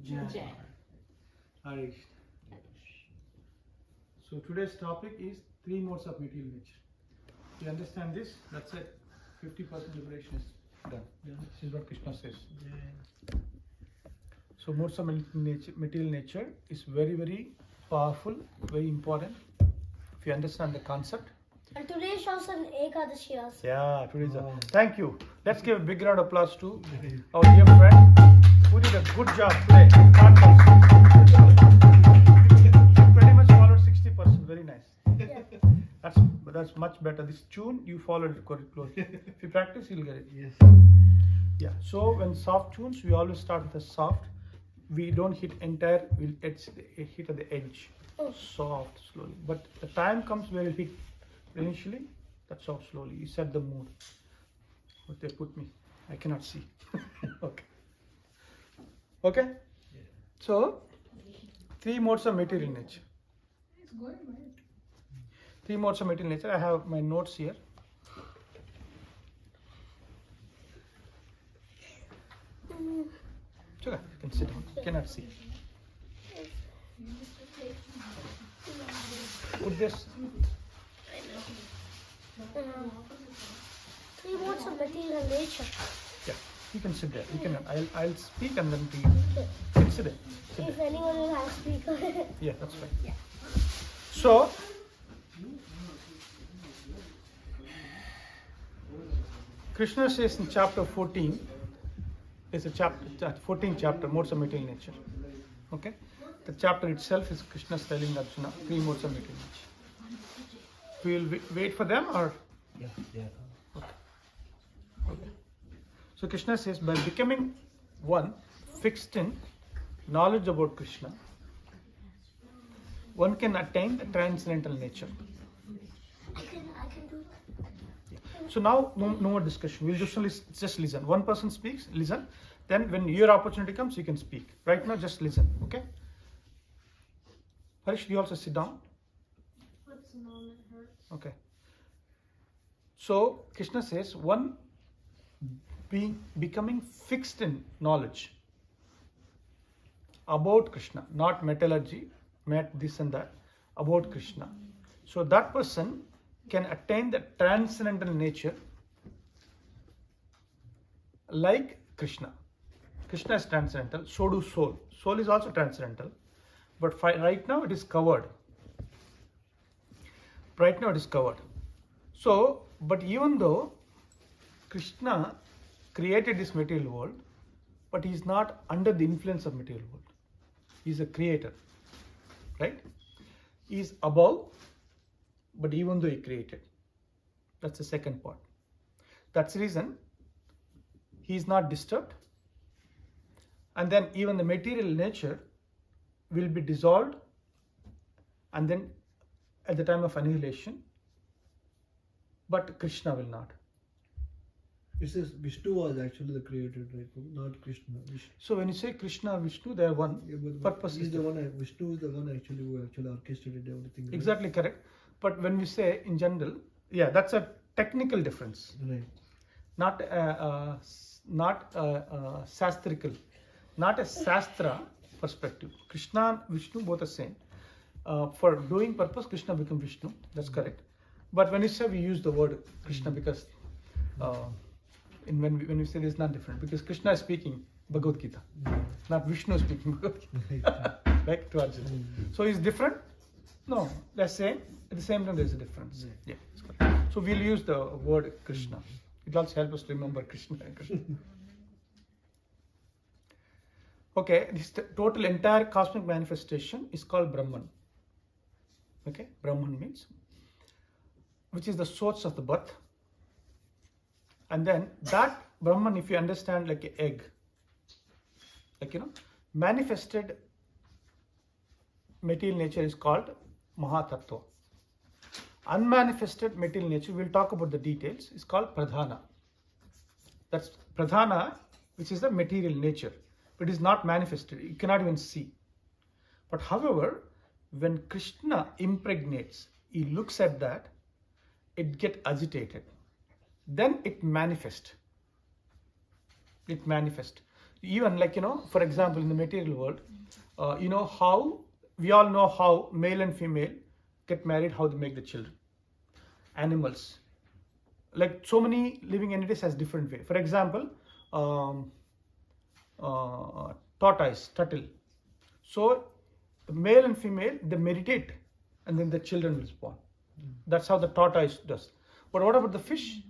Jai. Harish. So today's topic is 3 modes of material nature. You understand this? That's it. 50% liberation is done. This is what Krishna says. So modes of material nature is very, very powerful, very important. If you understand the concept. And today is also an Ekadashi also. Yeah, today is thank you. Let's give a big round of applause to our dear friend who did a good job today. You pretty much followed 60%. Very nice. Yeah. That's much better. This tune you followed it quite closely. If you practice, you'll get it. Yes. Yeah. So when soft tunes, we always start with a soft. We don't hit entire. We'll hit at the edge. Soft, slowly. But the time comes where you hit initially. That's how slowly you set the mood. What they put me, I cannot see. Okay. Okay. Yeah. So 3 modes of material nature. It's going well. 3 modes of material nature. I have my notes here. Sure, you can sit down. You cannot see. Put this. 3 modes of material nature. Yeah, you can sit there. You can. I'll speak and then you can sit there. Sit If there. anyone will have speaker. Yeah, that's right. Yeah. So, Krishna says in chapter 14, it's a chapter, 14th chapter, modes of material nature. Okay? The chapter itself is Krishna telling Arjuna 3 modes of material nature. We will wait for them or? Yeah. Okay. So Krishna says, by becoming one fixed in knowledge about Krishna, one can attain the transcendental nature. I can do that. So now, no more discussion. We'll just listen. One person speaks, listen. Then when your opportunity comes, you can speak. Right now, just listen. Okay? Harish, you also sit down. What's the moment hurts? Okay. So Krishna says, one becoming fixed in knowledge about Krishna, not metallurgy, this and that, about Krishna. So that person can attain the transcendental nature like Krishna. Krishna is transcendental, so do soul. Soul is also transcendental, but right now it is covered. Right now it is covered. So, but even though Krishna created this material world, but he is not under the influence of material world. He is a creator, right? He is above, but even though he created. That's the second part. That's the reason he is not disturbed. And then even the material nature will be dissolved, and then at the time of annihilation, but Krishna will not. It says Vishnu was actually the creator, right? Not Krishna. So when you say Krishna, Vishnu, they are one. Yeah, but Purpose he's is the different. one. Vishnu is the one actually who actually orchestrated everything. Right? Exactly correct. But when we say in general, yeah, that's a technical difference, Right. not sastrical, not a sastra perspective. Krishna and Vishnu both are same. For doing purpose, Krishna becomes Vishnu. That's correct. But when you say, we use the word Krishna because when we say this is not different, because Krishna is speaking Bhagavad Gita, not Vishnu speaking Bhagavad Gita, like to Arjuna. So is different? No, that's same. At the same time, there's a difference. Yeah, that's correct. So we'll use the word Krishna. It also helps us to remember Krishna and Krishna. Okay, this total entire cosmic manifestation is called Brahman. Okay, Brahman means, which is the source of the birth. And then that Brahman, if you understand like an egg, like manifested material nature is called Maha Tattva. Unmanifested material nature, we'll talk about the details, is called Pradhana. That's Pradhana, which is the material nature. But it is not manifested. You cannot even see. But however, when Krishna impregnates, he looks at that, it gets agitated. Then it manifests. Even like, for example, in the material world, how we all know how male and female get married, how they make the children. Animals, like so many living entities has different way. For example, turtle. So the male and female, they meditate and then the children will spawn. That's how the tortoise does. But what about the fish?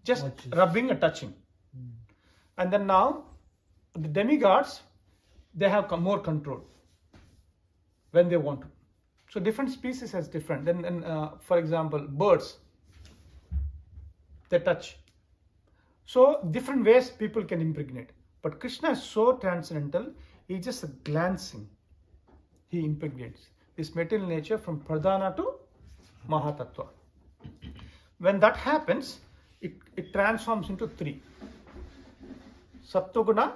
Just rubbing and touching. And then now the demigods, they have more control when they want to. So different species has different. Then for example, birds, they touch. So different ways people can impregnate. But Krishna is so transcendental, he's just glancing. He impregnates this material nature from Pradhana to Mahatattva. When that happens, it transforms into three. Sattva-guna,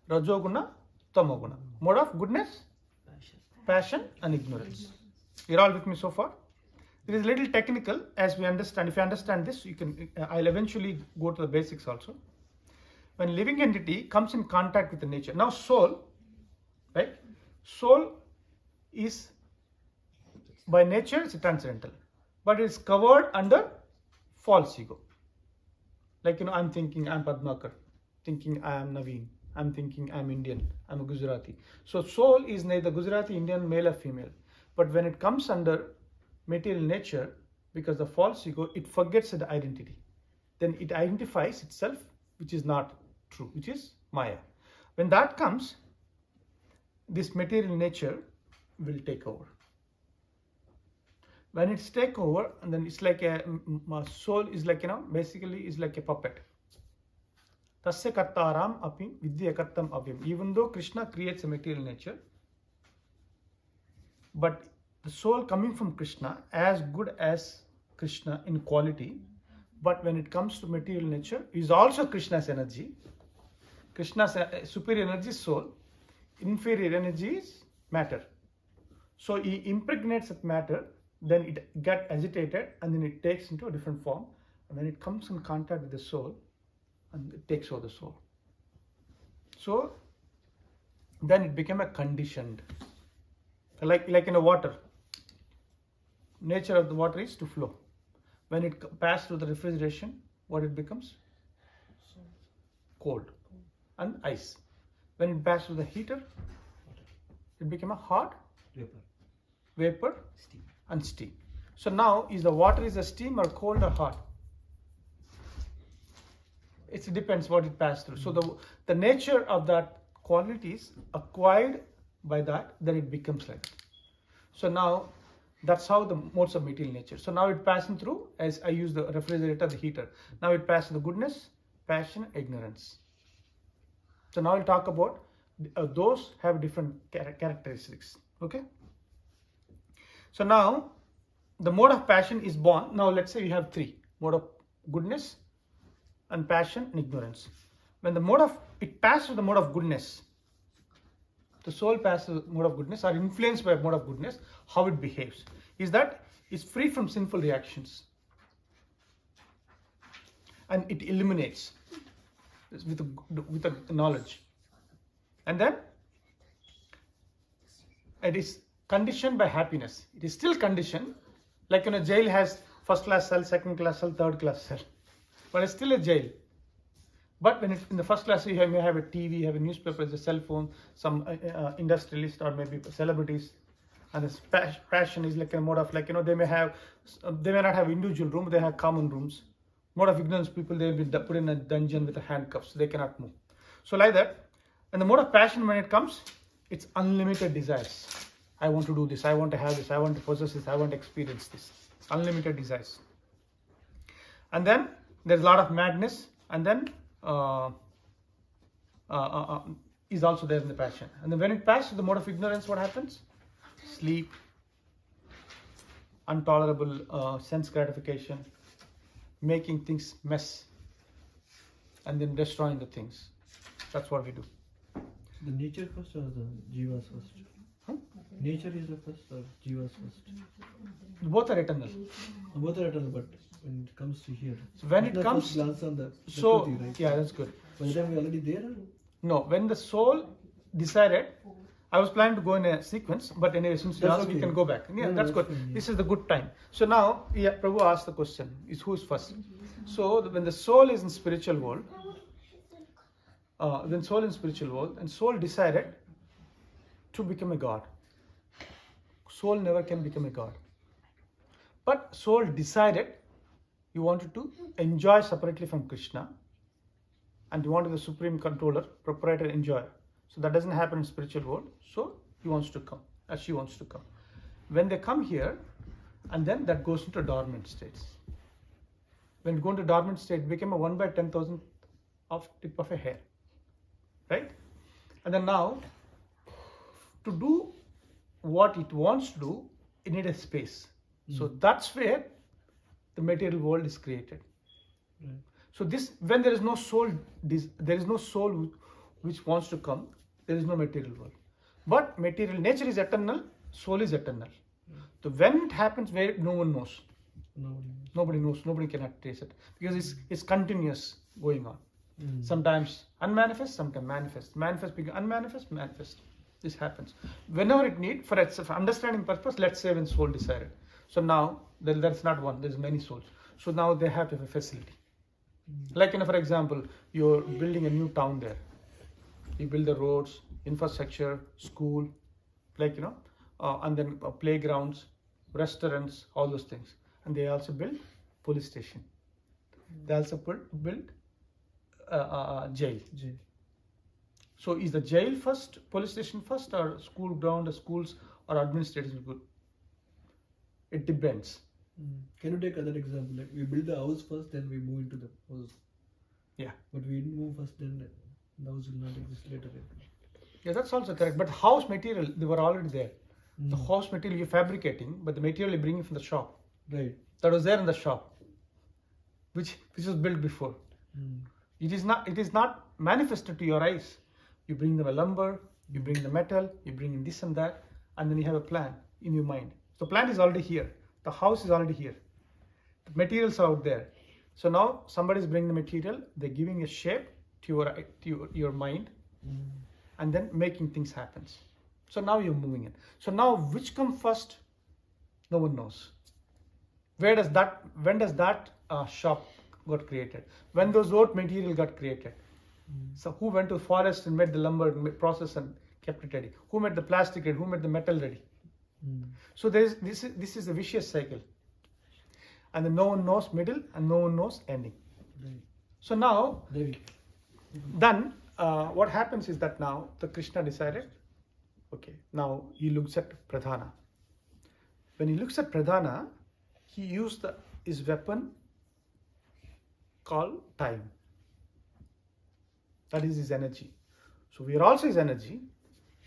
Rajoguna, Tamoguna. Mode of goodness, passion and ignorance. You're all with me so far? It is a little technical as we understand. If you understand this, you can. I'll eventually go to the basics also. When living entity comes in contact with the nature. Now soul, right? Soul is by nature it's transcendental, but it's covered under false ego. Like I'm thinking I'm Padmakar, thinking I am Naveen, I'm thinking I'm Indian, I'm a Gujarati. So soul is neither Gujarati, Indian, male or female. But when it comes under material nature, because the false ego, it forgets the identity. Then it identifies itself, which is not true, which is Maya. When that comes, this material nature will take over. When it's take over, and then it's like my soul is like, basically is like a puppet. Tasya kartaram api vidya kartam avyam. Even though Krishna creates a material nature, but the soul coming from Krishna, as good as Krishna in quality, but when it comes to material nature, is also Krishna's energy. Krishna's superior energy is soul, inferior energy is matter. So he impregnates that matter, then it gets agitated and then it takes into a different form. And when it comes in contact with the soul, and it takes over the soul. So then it became a conditioned, like in a water. Nature of the water is to flow. When it passes through the refrigeration, what it becomes? Cold and ice. When it passes through the heater, it became a hot vapor and steam. So now, is the water is a steam or cold or hot? It depends what it passes through. So the nature of that quality is acquired by that, then it becomes like that. So now, that's how the modes of material nature. So now it passing through, as I use the refrigerator, the heater. Now it passes the goodness, passion, ignorance. So now we'll talk about those have different characteristics. Okay. So now the mode of passion is born. Now let's say you have three: mode of goodness and passion and ignorance. When the mode of it passes the mode of goodness, the soul passes the mode of goodness, are influenced by mode of goodness, how it behaves is that it's free from sinful reactions and it eliminates with a knowledge. And then it is conditioned by happiness. It is still conditioned, like a jail has first class cell, second class cell, third class cell, but it's still a jail. But when it's in the first class, you may have a TV, you have a newspaper, a cell phone, some industrialist or maybe celebrities. And this passion is like a mode of they may not have individual room, they have common rooms. Mode of ignorance people, they will be put in a dungeon with the handcuffs, they cannot move. So like that. And the mode of passion, when it comes, it's unlimited desires. I want to do this, I want to have this, I want to possess this, I want to experience this. Unlimited desires. And then there's a lot of madness, and then is also there in the passion. And then when it passes the mode of ignorance, what happens? Sleep, intolerable sense gratification, making things mess, and then destroying the things. That's what we do. The nature first or the jivas first? Huh? Nature is the first or jivas first? Both are eternal. Both are eternal, but when it comes to here, So when it comes, glance on the so Prakriti, right? yeah, that's good. By the time we're already there, No, when the soul decided, I was planning to go in a sequence, but anyway, since you That's asked, we okay. can go back. Yeah, No, that's good. that's fine, yeah. This is the good time. So now, yeah, Prabhu asked the question: is who is first? So when the soul is in spiritual world, when soul in spiritual world, and soul decided to become a god. Soul never can become a god. But soul decided you wanted to enjoy separately from Krishna, and you wanted the supreme controller, proprietor, enjoyer. So that doesn't happen in spiritual world. So he wants to come, as she wants to come. When they come here, and then that goes into dormant states. When you go into dormant state, it became a 1 by 10,000 of tip of a hair, right? And then now, to do what it wants to do, it needs a space. So that's where the material world is created. Right. So this, when there is no soul, there is no soul which wants to come, there is no material world. But material nature is eternal, soul is eternal. So when it happens, where no one knows, nobody knows, nobody cannot trace it, because it's continuous going on. Sometimes unmanifest, sometimes manifest. Manifest become unmanifest, manifest. This happens whenever it need for understanding purpose. Let's say when soul decided. So now that's not one. There's many souls. So now they have to have a facility. Like, for example, you're building a new town there. You build the roads, infrastructure, school, and then playgrounds, restaurants, all those things. And they also build police station. They also build jail. So is the jail first, police station first, or school ground, or schools, or administration good? It depends. Can you take another example? Like we build the house first, then we move into the house. Yeah. But we didn't move first, then the house will not exist later. Yeah, that's also correct. But house material, they were already there. The house material you're fabricating, but the material you're bringing from the shop. Right. That was there in the shop, which was built before. It is not manifested to your eyes. You bring the lumber, you bring the metal, you bring in this and that, and then you have a plan in your mind. The plan is already here. The house is already here. The materials are out there. So now somebody is bringing the material, they're giving a shape to your mind, and then making things happen. So now you're moving it. So now which comes first? No one knows. When does that shop got created? When those road material got created? So who went to the forest and made the lumber process and kept it ready? Who made the plastic ready? Who made the metal ready? So this is a vicious cycle, and then no one knows middle and no one knows ending. Right. So now, then what happens is that now the Krishna decided, okay, now he looks at Pradhana. When he looks at Pradhana, he used his weapon called time. That is his energy. So we are also his energy.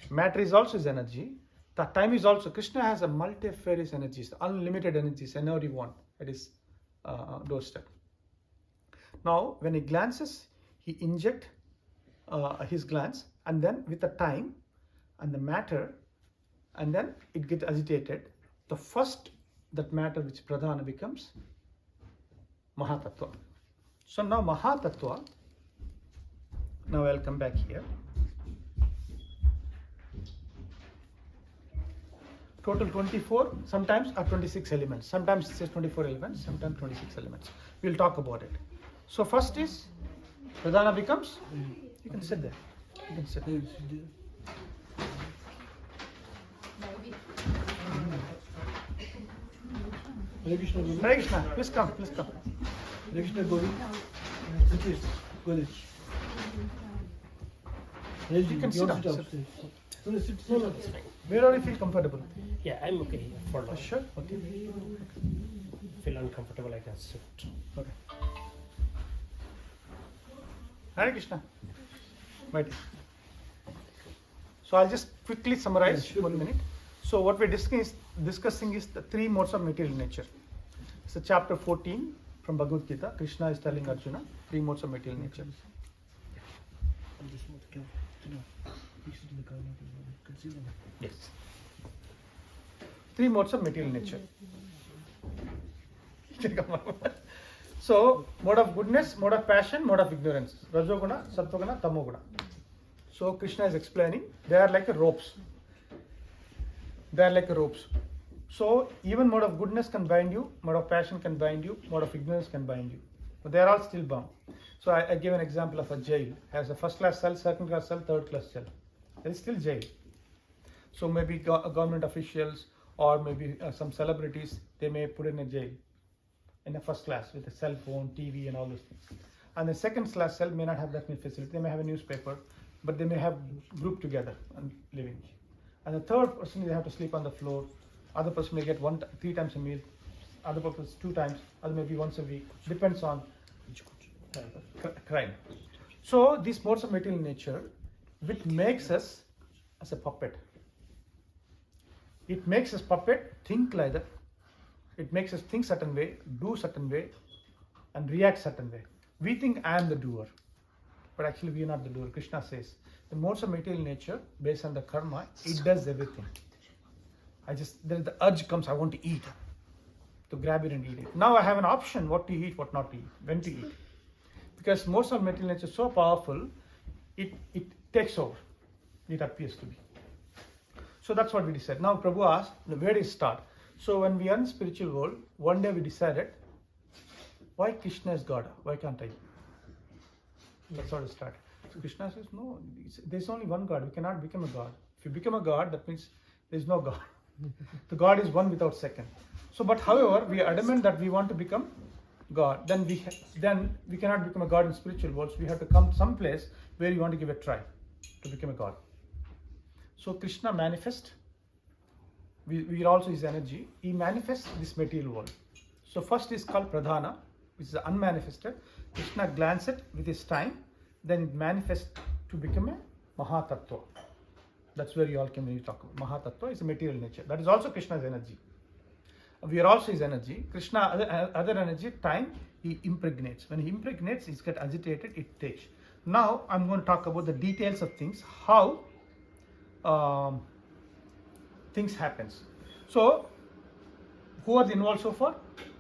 Matter is also his energy. That time is also. Krishna has a multifarious energies, unlimited energies, whenever you want at his doorstep. Now, when he glances, he inject his glance, and then with the time and the matter, and then it gets agitated. The first, that matter which Pradhana becomes Maha Tattva. So now Maha Tattva. Now I'll come back here. Total 24, sometimes are 26 elements. Sometimes it says 24 elements, sometimes 26 elements. We'll talk about it. So first is, Pradhana becomes, you can sit there. You can sit. Hare Krishna, Govind. Hare Krishna, please come. Hare Krishna, Govind. Sit. Go there. You can sit down. Sit. Wherever you feel comfortable. Yeah, I'm okay here for now. Sure? Okay. Feel uncomfortable, I can sit. Okay. Hare Krishna. Wait. So I'll just quickly summarize. Yeah, sure. 1 minute. So what we're discussing is the 3 modes of material nature. It's chapter 14 from Bhagavad Gita. Krishna is telling Arjuna 3 modes of material nature. Yes. 3 modes of material nature. So, mode of goodness, mode of passion, mode of ignorance. Rajoguna, Sattoguna, Tamoguna. So Krishna is explaining, they are like ropes. They are like ropes. So even mode of goodness can bind you, mode of passion can bind you, mode of ignorance can bind you. But they are all still bound. So I give an example of a jail. Has a first class cell, second class cell, third class cell. There is still jail. So maybe government officials or maybe some celebrities, they may put in a jail in a first class with a cell phone, TV and all those things. And the second class cell may not have that many facilities. They may have a newspaper, but they may have grouped together and living. And the third person, they have to sleep on the floor. Other person may get 3 times a meal. Other person 2 times. Other maybe once a week. Depends on crime. So these modes of material nature, which makes us as a puppet. It makes us puppet think like that. It makes us think certain way, do certain way, and react certain way. We think I am the doer, but actually we are not the doer. Krishna says the modes of material nature, based on the karma, it does everything. The urge comes, I want to eat, to grab it and eat it. Now I have an option what to eat, what not to eat, when to eat. Because modes of material nature is so powerful, it takes over. It appears to be. So that's what we decided. Now Prabhu asked, where did it start? So when we are in spiritual world, one day we decided, why Krishna is God? Why can't I? That's how it started. So Krishna says, no, there's only one God. We cannot become a God. If you become a God, that means there's no God. The God is one without second. So, but however, we are adamant that we want to become God. Then we cannot become a God in spiritual world. So we have to come to some place where we want to give a try to become a God. So Krishna manifests. We are also his energy. He manifests this material world. So first is called Pradhana, which is unmanifested. Krishna glances it with his time, then it manifests to become a Maha Tattva. That's where you all came when you talk about Maha Tattva is a material nature. That is also Krishna's energy. We are also his energy. Krishna, other energy, time, he impregnates. When he impregnates, he gets agitated, it takes. Now I'm going to talk about the details of things, how things happens. So who are involved so far?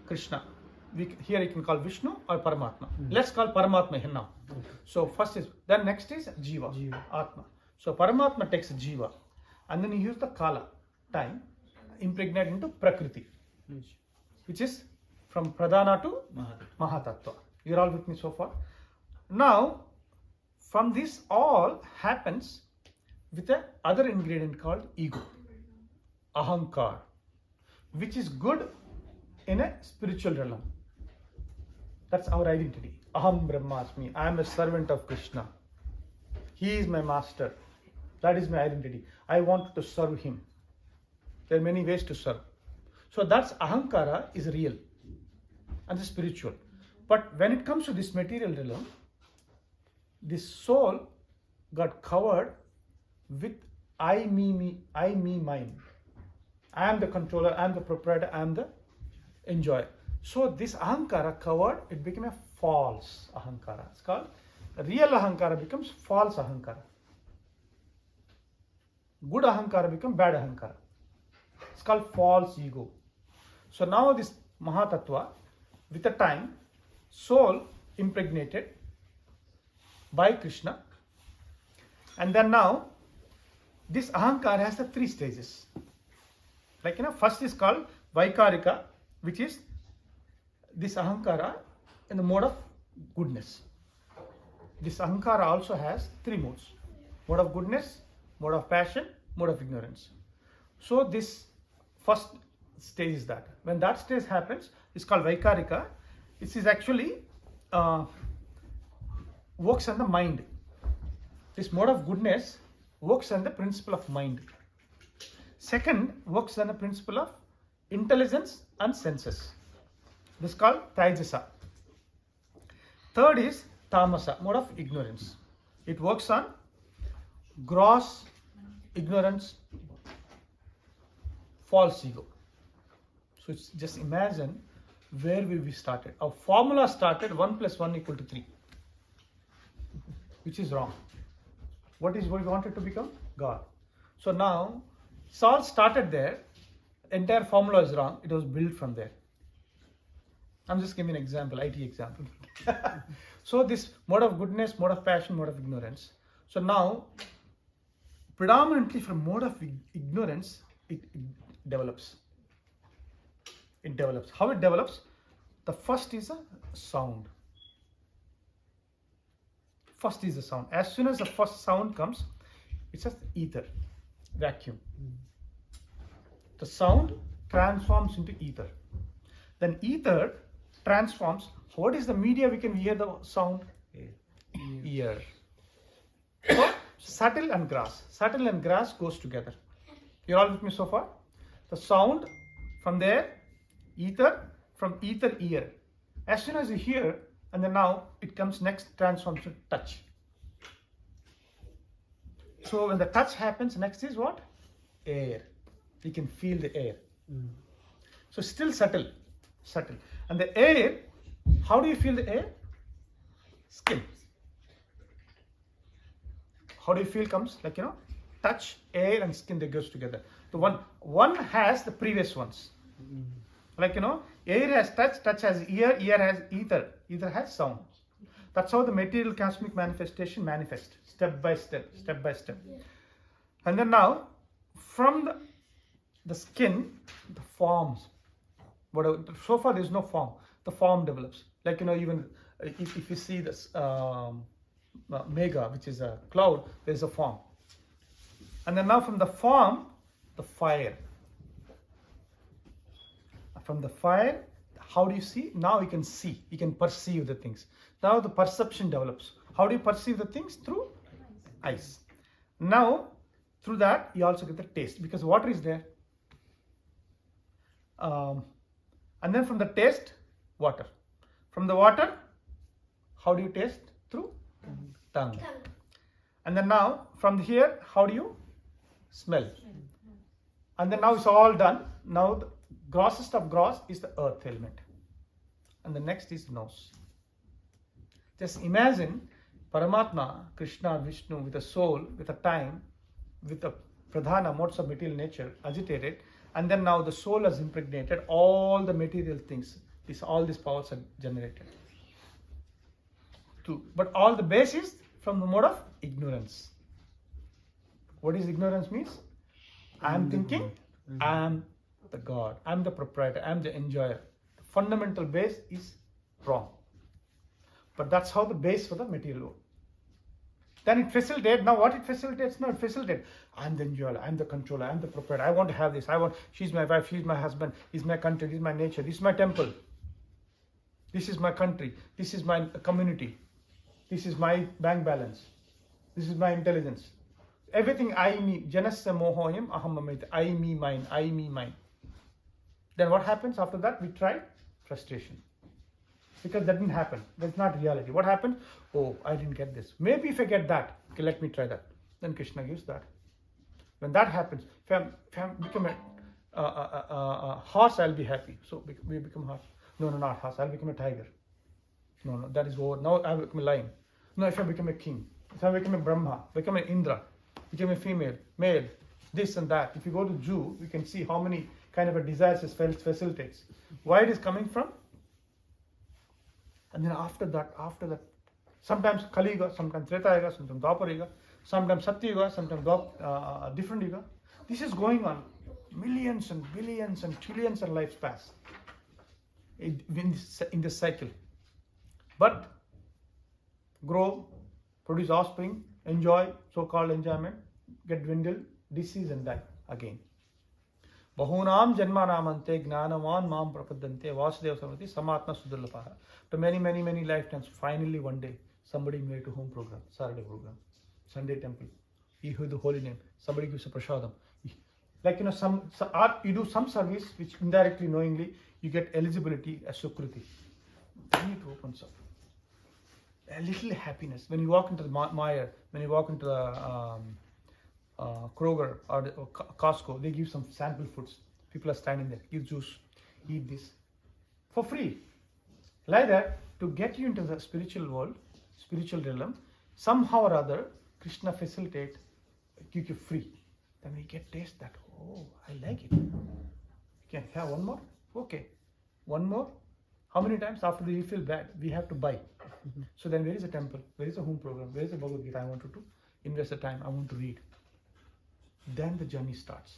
Krishna. Here you can call Vishnu or Paramatma. Let's call Paramatma here now. So first is, then next is Jiva. Atma. So Paramatma takes Jiva and then he uses the Kala, time, impregnate into Prakriti, which is from Pradhana to Mahatattva. You're all with me so far? Now, from this all happens with a other ingredient called ego, Ahankar, which is good in a spiritual realm. That's our identity. Aham Brahmasmi. I am a servant of Krishna. He is my master. That is my identity. I want to serve him. There are many ways to serve. So that's Ahankara is real and the spiritual. But when it comes to this material realm, this soul got covered with I, me, mine. I am the controller, I am the proprietor, I am the enjoyer. So this Ahankara covered, it became a false Ahankara. It's called, real Ahankara becomes false Ahankara. Good Ahankara becomes bad Ahankara. It's called false ego. So now this Mahatattva, with the time, soul impregnated by Krishna. And then now, this Ahankara has the 3 stages. Like, first is called Vaikarika, which is this Ahankara in the mode of goodness. This Ahankara also has 3 modes. Mode of goodness, mode of passion, mode of ignorance. So this first stage is that. When that stage happens, it's called Vaikarika. It is actually works on the mind. This mode of goodness works on the principle of mind. Second works on the principle of intelligence and senses. This is called Taijasa. Third is Tamasa, mode of ignorance. It works on gross ignorance, false ego. So it's just imagine where we started. Our formula started 1 + 1 = 3, which is wrong. What is what we wanted to become? God. So now it's all started there. Entire formula is wrong. It was built from there. I'm just giving an example, IT example. So this mode of goodness, mode of passion, mode of ignorance. So now, predominantly from mode of ignorance, it develops. It develops. How it develops? The first is a sound. First is the sound. As soon as the first sound comes, it's just ether, vacuum. The sound transforms into ether. Then ether transforms. What is the media we can hear the sound? Ear. So subtle and grass. Subtle and grass goes together. You're all with me so far? The sound from there, ether, from ether, ear. As soon as you hear, and then now it comes next, transforms to touch. So when the touch happens, next is what? Air. You can feel the air. So still subtle. And the air, how do you feel the air? Skin. How do you feel comes? Like, touch, air and skin, they goes together. The one has the previous ones. Like, air has touch has ear has ether has sound. That's how the material cosmic manifestation manifests, step by step. And then now, from the skin, the forms. So far there is no form. The form develops. Like, even if you see this mega, which is a cloud, there is a form. And then now from the form, the fire. From the fire, how do you see? Now you can see, you can perceive the things. Now the perception develops. How do you perceive the things? Through eyes. Now, through that, you also get the taste, because water is there. And then from the taste, water. From the water, how do you taste? Through tongue. And then now, from here, how do you smell? And then now it's all done. Now the grossest of gross is the earth element. And the next is nose. Just imagine Paramatma, Krishna, Vishnu, with a soul, with a time, with a pradhana, modes of material nature, agitated, and then now the soul has impregnated all the material things. All these powers are generated. But all the base is from the mode of ignorance. What is ignorance means? I am thinking, I am the God, I am the proprietor, I am the enjoyer. The fundamental base is wrong. But that's how the base for the material world. Then it facilitates. Now what it facilitates? Now it facilitates. I am the enjoyer, I am the controller, I am the proprietor. I want to have this. She's my wife, she's my husband, he's my country, this is my nature, this is my temple. This is my country, this is my community, this is my bank balance, this is my intelligence. Everything I, me, janasya mohoyam aham mamita, I, me, mine, I, me, mine. Then what happens after that? We try frustration. Because that didn't happen. That's not reality. What happened? Oh, I didn't get this. Maybe if I get that, okay, let me try that. Then Krishna gives that. When that happens, if I become a horse, I'll be happy. So we become horse. No, not horse. I'll become a tiger. No, that is over. Now I become a lion. No, if I become a king, if I become a Brahma, become an Indra, become a female, male, this and that. If you go to Jew, you can see how many kind of a desires it facilitates. Why it is coming from? And then after that, sometimes Kali Yuga, sometimes Treta Yuga, sometimes Dwapara Yuga, sometimes Satya Yuga, sometimes different Yuga. This is going on millions and billions and trillions of lives pass in this cycle. But grow, produce offspring, enjoy, so-called enjoyment, get dwindled, disease and die again. Bahunam janmanamante gnanavan mam prapadante vasudeva samati samatma sudurlapaha. After many lifetimes, finally one day, somebody made a home program, Saturday program, Sunday temple. You hear the holy name. Somebody gives a prasadam. Like, you do some service which indirectly, knowingly, you get eligibility as Sukriti. Then it opens up. A little happiness. When you walk into the Meijer, when you walk into the Kroger or Costco, they give some sample foods. People are standing there, give juice, eat this for free. Like that, to get you into the spiritual world, spiritual realm, somehow or other, Krishna facilitate, give you free. Then we get taste that, oh, I like it. You can have one more? Okay. One more? How many times after you feel bad, we have to buy. So then where is a temple? Where is a home program? Where is a Bhagavad Gita I wanted to invest the time, I want to read. Then the journey starts.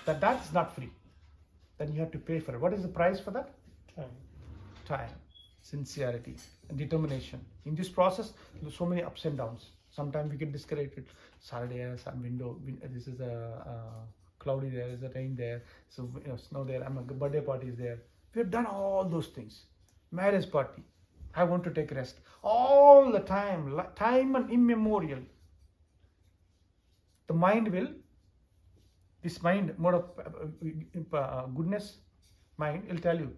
That's not free. Then you have to pay for it. What is the price for that? Time, sincerity, and determination. In this process, there's so many ups and downs. Sometimes we get discouraged. Saturday, some window. This is a cloudy there. There's a rain there. So snow there. A birthday party is there. We have done all those things. Marriage party. I want to take rest. All the time, time and immemorial. The mind will. This mind, mode of goodness, mind will tell you.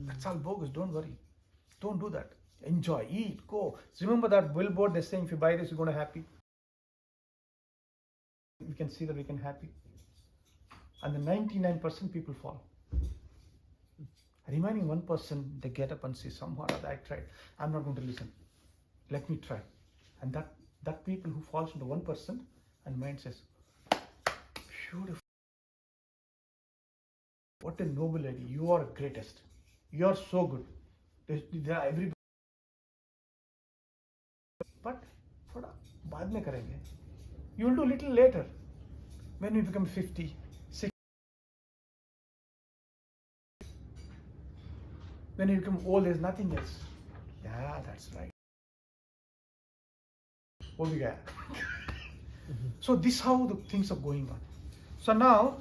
That's all bogus. Don't worry. Don't do that. Enjoy, eat, go. Remember that billboard they're saying if you buy this, you're going to happy. We can see that we can happy. And the 99% people fall. Remaining 1%, they get up and say, somehow I tried. I'm not going to listen. Let me try. And that people who falls into 1% and mind says, beautiful. What a noble lady. You are greatest. You are so good. There are everybody. But थोड़ा बाद में करेंगे. You will do little later. When you become 50, 60. When you become old, there's nothing else. Yeah, that's right. What we got? So this is how the things are going on. So now,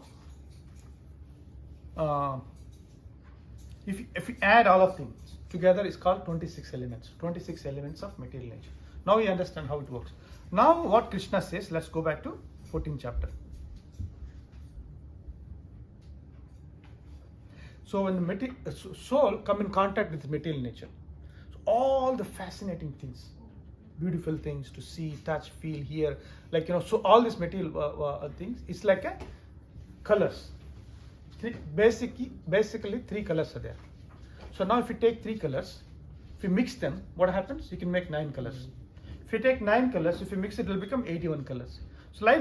if we add all of things together, it's called 26 elements. 26 elements of material nature. Now we understand how it works. Now what Krishna says, let's go back to 14th chapter. So when the soul come in contact with material nature, so all the fascinating things, beautiful things to see, touch, feel, hear, like so all these material things, it's like a colors. Basically 3 colors are there. So now if you take 3 colors, if you mix them, what happens? You can make 9 colors. If you take 9 colors, if you mix it, it will become 81 colors. So like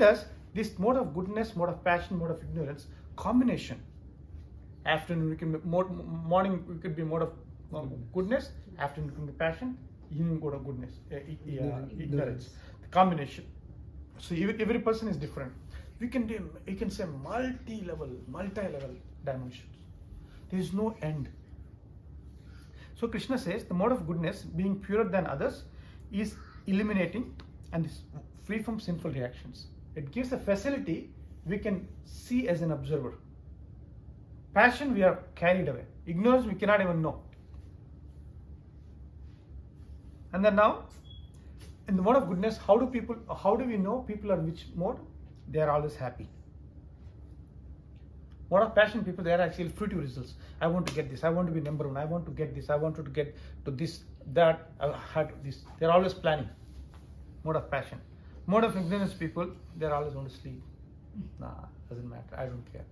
this mode of goodness, mode of passion, mode of ignorance, combination. Afternoon, we can morning we could be mode of goodness. Afternoon, we can be passion. Evening, mode of goodness, ignorance. The combination. So every person is different. You can say multi-level dimensions. There is no end. So Krishna says the mode of goodness, being purer than others, is eliminating and is free from sinful reactions. It gives a facility we can see as an observer. Passion, we are carried away. Ignorance, we cannot even know. And then now, in the mode of goodness, how do we know people are in which mode? They are always happy. Mode of passion, people, they are actually fruitive results. I want to get this. I want to be number one. I want to get this. I want to get to this, that. I had this. They are always planning. Mode of passion. Mode of ignorance, people, they are always going to sleep. Nah, doesn't matter. I don't care.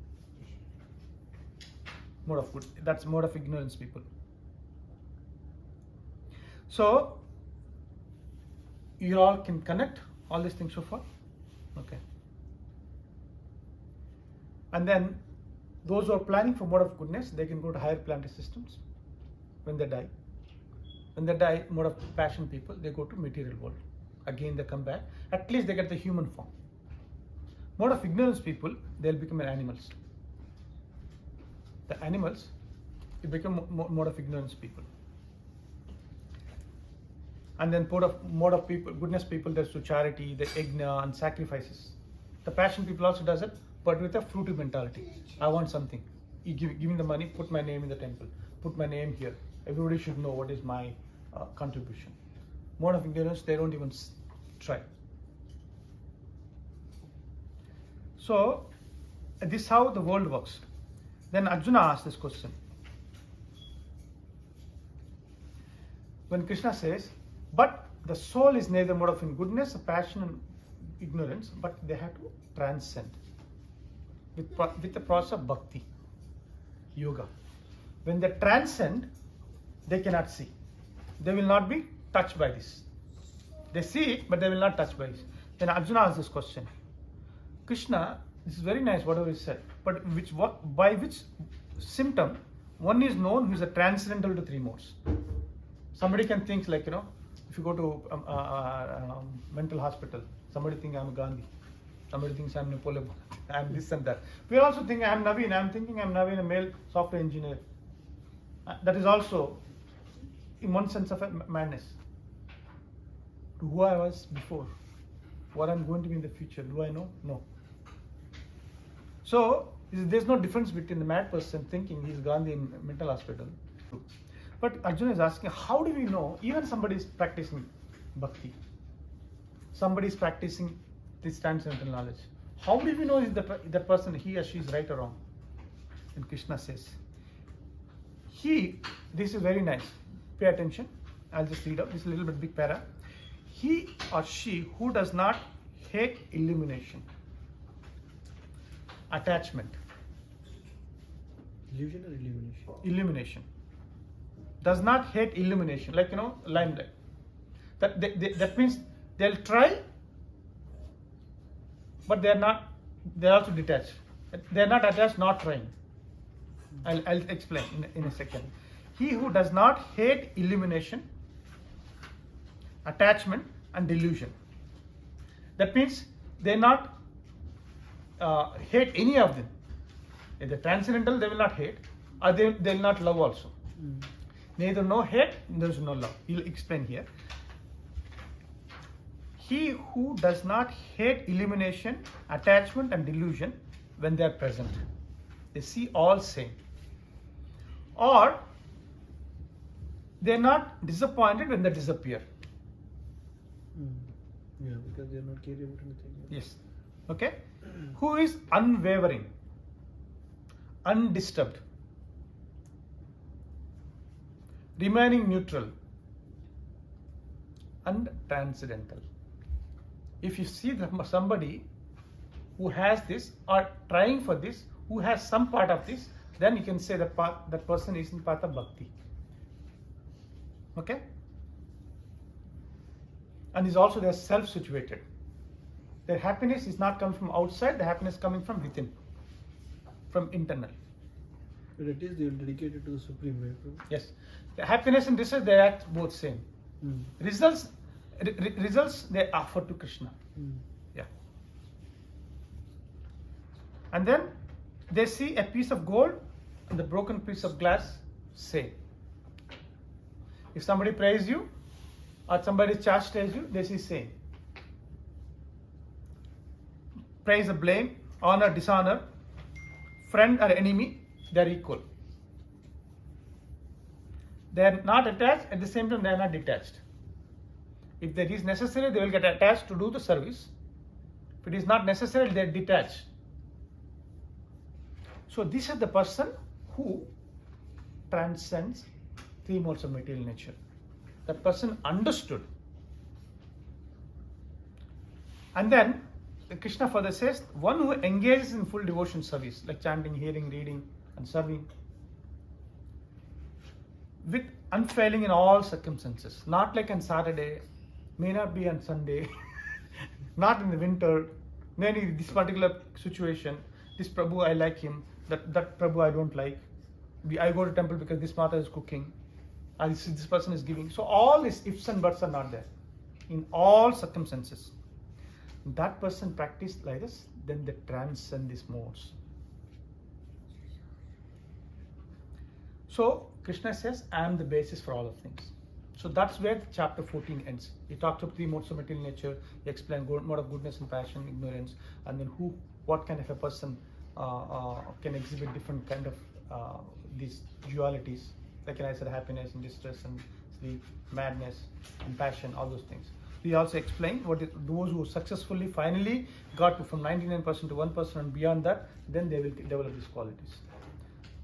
Mode of good. That's mode of ignorance, people. So you all can connect all these things so far. Okay. And then those who are planning for mode of goodness, they can go to higher planetary systems when they die. When they die, mode of passion people, they go to material world. Again, they come back. At least they get the human form. Mode of ignorance people, they'll become animals. The animals, you become mode of ignorance people. And then mode of people, goodness people, there's to charity, the yajna and sacrifices. The passion people also does it, but with a fruitive mentality. I want something. You give me the money, put my name in the temple, put my name here. Everybody should know what is my contribution. Mode of ignorance, they don't even try. So this is how the world works. Then Arjuna asked this question. When Krishna says, but the soul is neither mode of goodness, passion and ignorance, but they have to transcend with the process of bhakti, yoga. When they transcend, they cannot see. They will not be touched by this. They see it, but they will not touch by this. Then Arjuna asked this question. Krishna, this is very nice, whatever he said, but by which symptom one is known who is a transcendental to 3 modes? Somebody can think like, if you go to mental hospital, somebody think I'm Gandhi, somebody thinks I'm Napoleon, I'm this and that. We also think I'm Naveen. I'm thinking I'm Naveen, a male software engineer. That is also, in one sense, of a madness. To who I was before, what I'm going to be in the future, do I know? No. So there's no difference between the mad person thinking he's Gandhi in mental hospital. But Arjuna is asking, how do we know, even somebody is practicing bhakti, somebody is practicing this transcendental knowledge, how do we know is the person, he or she is right or wrong? And Krishna says, this is very nice, pay attention, I'll just read out, this is a little bit big para. He or she who does not hate illumination, attachment, Illusion or illumination? illumination, does not hate illumination, like limelight. That means they'll try, but they're also detached. They're not attached, not trying. I'll explain in a second. He who does not hate illumination, attachment and delusion. That means they not hate any of them. If they're transcendental, they will not hate, or they will not love also. Neither no hate, there is no love. He'll explain here. He who does not hate illumination, attachment and delusion when they are present. They see all same. Or they are not disappointed when they disappear. Yeah, because they are not caring about anything. Yes. Okay? Who is unwavering, undisturbed, remaining neutral, and transcendental. If you see somebody who has this or trying for this, who has some part of this, then you can say that person is in path of bhakti. Okay? And is also they are self-situated. Their happiness is not coming from outside, the happiness coming from within, from internal. But at least they are dedicated to the Supreme, right? Prabhu? Yes. The happiness and distress, they act both same. Results they offer to Krishna. Yeah. And then they see a piece of gold and the broken piece of glass, same. If somebody praises you or somebody chastises you, they see same. Praise or blame, honor, dishonor, friend or enemy, they are equal. They are not attached, at the same time they are not detached. If that is necessary, they will get attached to do the service. If it is not necessary, they are detached. So this is the person who transcends three modes of material nature. That person understood. And then Krishna further says, one who engages in full devotion service, like chanting, hearing, reading, and serving, with unfailing in all circumstances, not like on Saturday, may not be on Sunday, not in the winter, maybe this particular situation, this Prabhu I like him, that Prabhu I don't like, I go to temple because this Mata is cooking, and this person is giving. So all these ifs and buts are not there, in all circumstances. That person practiced like this, then they transcend these modes. So Krishna says, I am the basis for all of things. So that's where chapter 14 ends. He talks about three modes of material nature. He explained mode of goodness and passion, ignorance, and then what kind of a person can exhibit different kind of these dualities. Like I said, happiness and distress and sleep, madness and passion, all those things. He also explained those who successfully finally got from 99% to 1% and beyond that, then they will develop these qualities.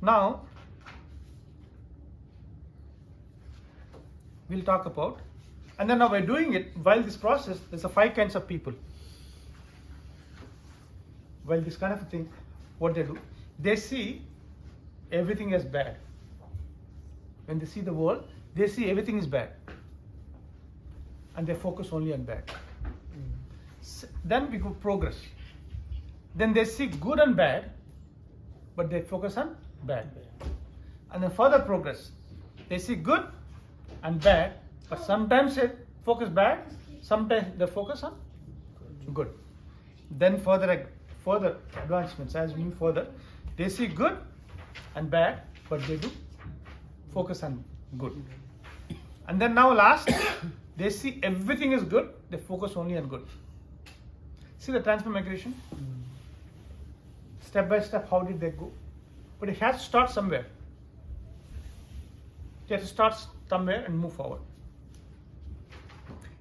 Now, we'll talk about, and then now by doing it, while this process, there's 5 kinds of people. While this kind of thing, what they do, they see everything as bad. When they see the world, they see everything is bad. And they focus only on bad. Then we go progress. Then they see good and bad, but they focus on bad. And then further progress. They see good and bad, but sometimes focus bad, sometimes they focus on good. Then further advancements, as we move further, they see good and bad, but they do focus on good. And then now last, they see everything is good, they focus only on good. See the transformation? Step by step, how did they go? But it has to start somewhere. You have to start somewhere and move forward.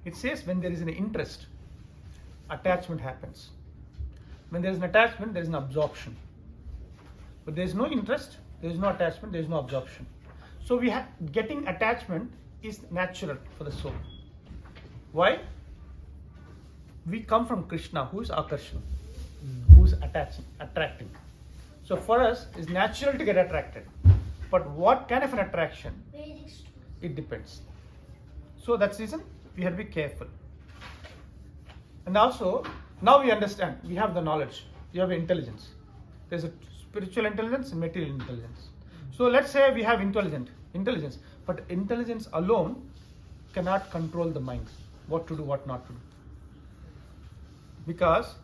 It says when there is an interest, attachment happens. When there is an attachment, there is an absorption. But there is no interest, there is no attachment, there is no absorption. So getting attachment is natural for the soul. Why? We come from Krishna, who is Akarshan, who is attracting. So for us, it's natural to get attracted. But what kind of an attraction? It depends. So that's the reason we have to be careful. And also, now we understand, we have the knowledge, we have intelligence. There's a spiritual intelligence and material intelligence. So let's say we have intelligence, but intelligence alone cannot control the mind, what to do, what not to do. Because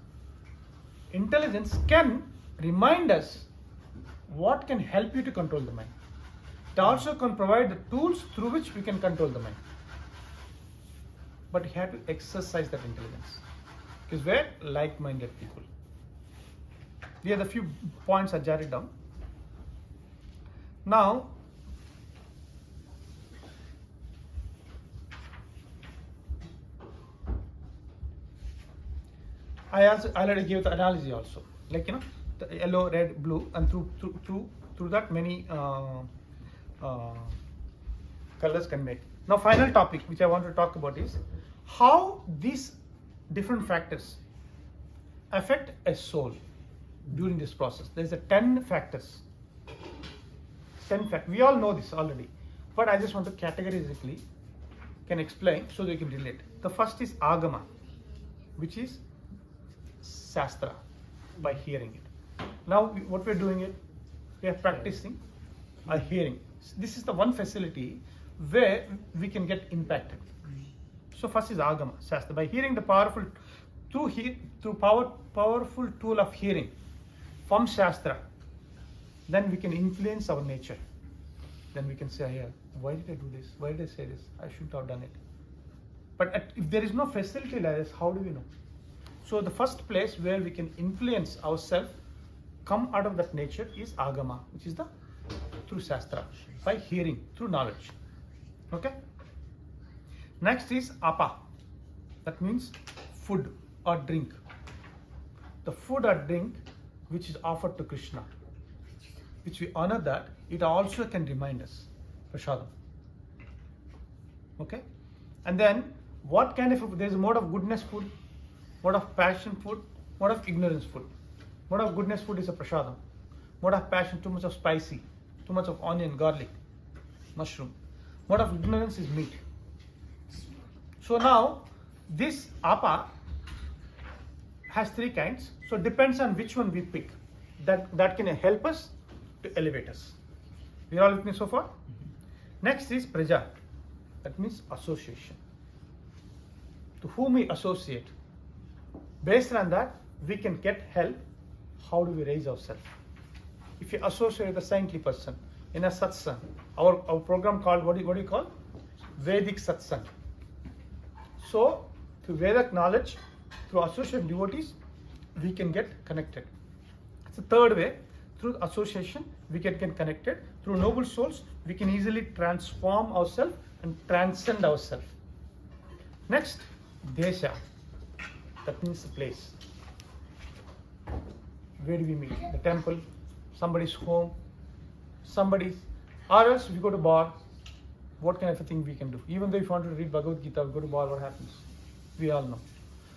intelligence can remind us what can help you to control the mind. It also can provide the tools through which we can control the mind. But you have to exercise that intelligence. Because we're like-minded people. These are the few points I jotted down. Now, I already gave the analogy also. Like, the yellow, red, blue, and through that many colors can make. Now, final topic which I want to talk about is how these different factors affect a soul during this process. There's 10 factors. 10 factors. We all know this already, but I just want to categorically can explain so that you can relate. The first is agama, which is Shastra, by hearing it. Now, what we're doing it, we are practicing by hearing. This is the one facility where we can get impacted. So first is agama, Shastra. By hearing the powerful tool of hearing from Shastra, then we can influence our nature. Then we can say, yeah, why did I do this? Why did I say this? I shouldn't have done it. But if there is no facility like this, how do we know? So the first place where we can influence ourselves, come out of that nature, is agama, which is through Shastra, by hearing, through knowledge. Okay? Next is apa. That means food or drink. The food or drink which is offered to Krishna, which we honor that, it also can remind us, prasadam. Okay? And then, what kind of, there's a mode of goodness food, mode of passion food, mode of ignorance food. Mode of goodness food is a prasadam. Mode of passion, too much of spicy, too much of onion, garlic, mushroom. Mode of ignorance is meat. So now, this apa has 3 kinds. So it depends on which one we pick. That can help us to elevate us. We are all with me so far? Next is praja. That means association. To whom we associate. Based on that, we can get help. How do we raise ourselves? If you associate with a saintly person in a satsang, our program called, what do you call? Vedic satsang. So, through Vedic knowledge, through association with devotees, we can get connected. It's the third way. Through association, we can get connected. Through noble souls, we can easily transform ourselves and transcend ourselves. Next, desha. That means the place. Where do we meet? The temple, somebody's home, or else we go to bar. What kind of a thing we can do? Even though if you want to read Bhagavad Gita, we go to bar, what happens? We all know.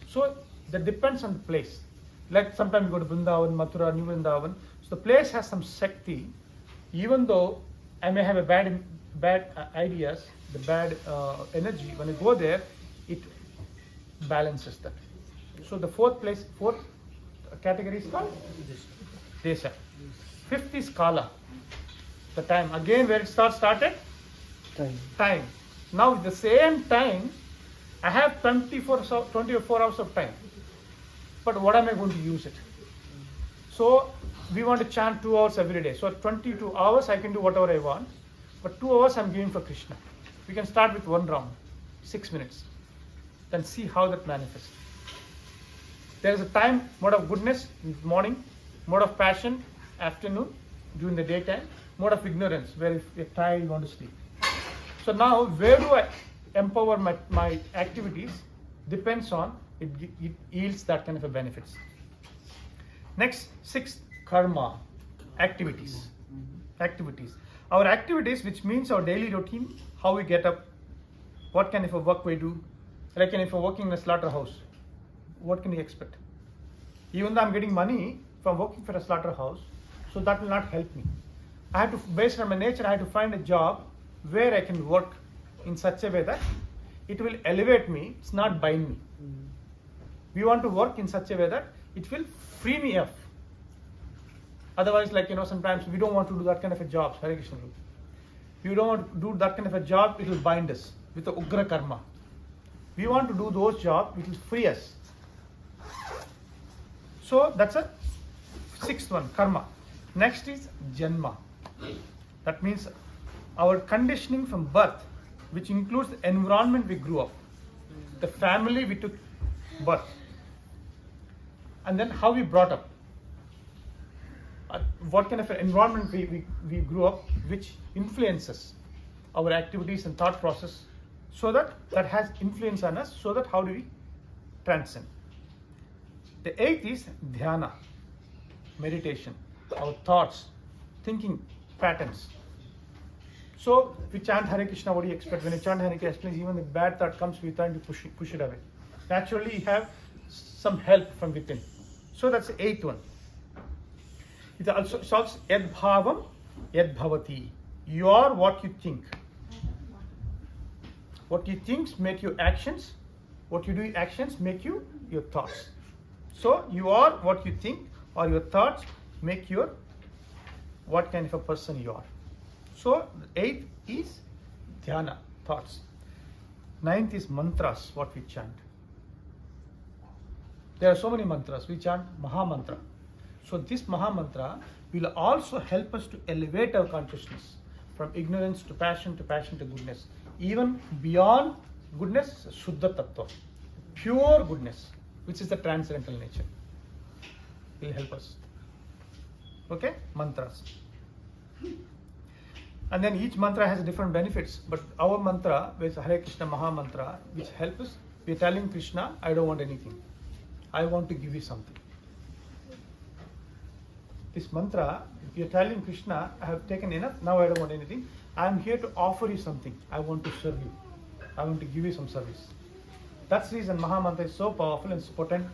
So that depends on the place. Like sometimes we go to Vrindavan, Mathura, New Vrindavan. So the place has some Shakti. Even though I may have a bad ideas, the bad energy, when I go there, it balances that. So the fourth category is called Desha. Fifth is Kala, the time. Again, where it started? Time. Now, at the same time, I have 24 hours of time, but what am I going to use it? So we want to chant 2 hours every day. So 22 hours I can do whatever I want, but 2 hours I'm giving for Krishna. We can start with one round, 6 minutes, then see how that manifests. There is a time, mode of goodness, morning, mode of passion, afternoon, during the daytime, mode of ignorance, where if you're tired, you want to sleep. So now, where do I empower my activities depends on, it yields that kind of a benefits. Next, 6th, karma, activities. Our activities, which means our daily routine, how we get up, what kind of a work we do. Like if you're working in a slaughterhouse, what can you expect? Even though I'm getting money from working for a slaughterhouse, so that will not help me. I have to, based on my nature, I have to find a job where I can work in such a way that it will elevate me, it's not bind me. We want to work in such a way that it will free me up. Otherwise, sometimes we don't want to do that kind of a job. Hare Krishna. We don't want to do that kind of a job, it will bind us with the ugra karma. We want to do those jobs which will free us. So that's a 6th one, karma. Next is janma. That means our conditioning from birth, which includes the environment we grew up, the family we took birth, and then how we brought up. What kind of an environment we grew up, which influences our activities and thought process, so that has influence on us, so that how do we transcend. The 8th is dhyana, meditation, our thoughts, thinking patterns. So we chant Hare Krishna, what do you expect? When you chant Hare Krishna, even the bad thought comes, we try to push it away. Naturally, you have some help from within. So that's the 8th one. It also solves yad bhavam, yad bhavati. You are what you think. What you think make your actions. What you do actions make you your thoughts. So you are what you think, or your thoughts make your what kind of a person you are. So 8th is dhyana, thoughts. 9th is mantras, what we chant. There are so many mantras. We chant Maha Mantra. So this Maha Mantra will also help us to elevate our consciousness from ignorance to passion to goodness. Even beyond goodness, Shuddha Tattva, pure goodness, which is the transcendental nature, will help us. Okay, mantras. And then each mantra has different benefits, but our mantra, which is Hare Krishna Maha Mantra, which helps us, we are telling Krishna, I don't want anything. I want to give you something. This mantra, you are telling Krishna, I have taken enough, now I don't want anything. I am here to offer you something. I want to serve you. I want to give you some service. That's the reason Maha Mantra is so powerful and so potent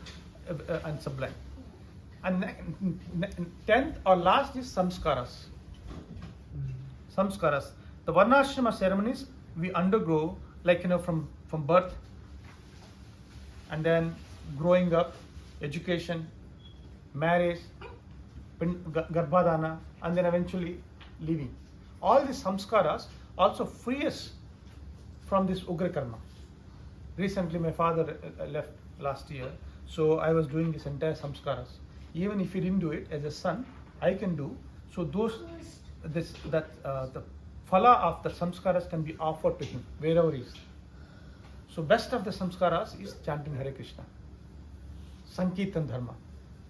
and sublime. And 10th or last is samskaras. Samskaras. The Varnashrama ceremonies we undergo, from birth, and then growing up, education, marriage, garbhadana, and then eventually leaving. All these samskaras also free us from this ugra karma. Recently my father left last year, so I was doing this entire samskaras. Even if he didn't do it, as a son, I can do. So the phala of the samskaras can be offered to him wherever he is. So best of the samskaras is chanting Hare Krishna, Sankirtan Dharma.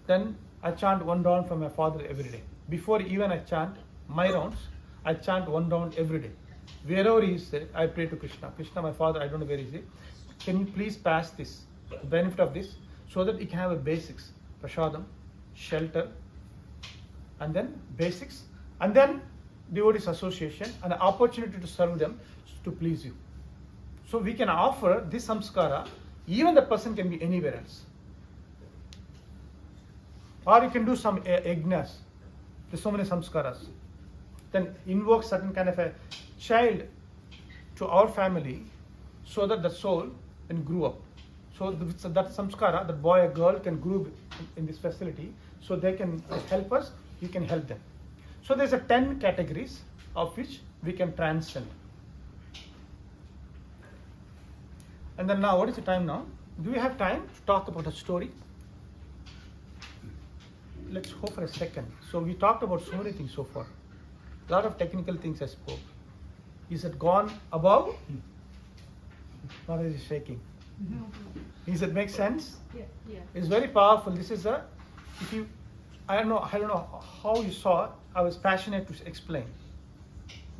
Then I chant one round for my father every day. Before even I chant my rounds, I chant one round every day. Wherever he is, I pray to Krishna. Krishna, my father, I don't know where he is. Can you please pass this, the benefit of this, so that he can have a basics, prasadam, shelter, and then basics, and then devotees association, and the opportunity to serve them to please you. So we can offer this samskara, even the person can be anywhere else. Or you can do some yajnas. There's so many samskaras. Then invoke certain kind of a child to our family, so that the soul can grow up. So that samskara, the boy or girl can grow in this facility, so they can help us, we can help them. So there's 10 categories of which we can transcend. And then now, what is the time now? Do we have time to talk about a story? Let's hope for a second. So we talked about so many things so far. A lot of technical things I spoke. Is it gone above? Or is it shaking? Does it make sense? Yeah. It's very powerful. This is I don't know how you saw it. I was passionate to explain.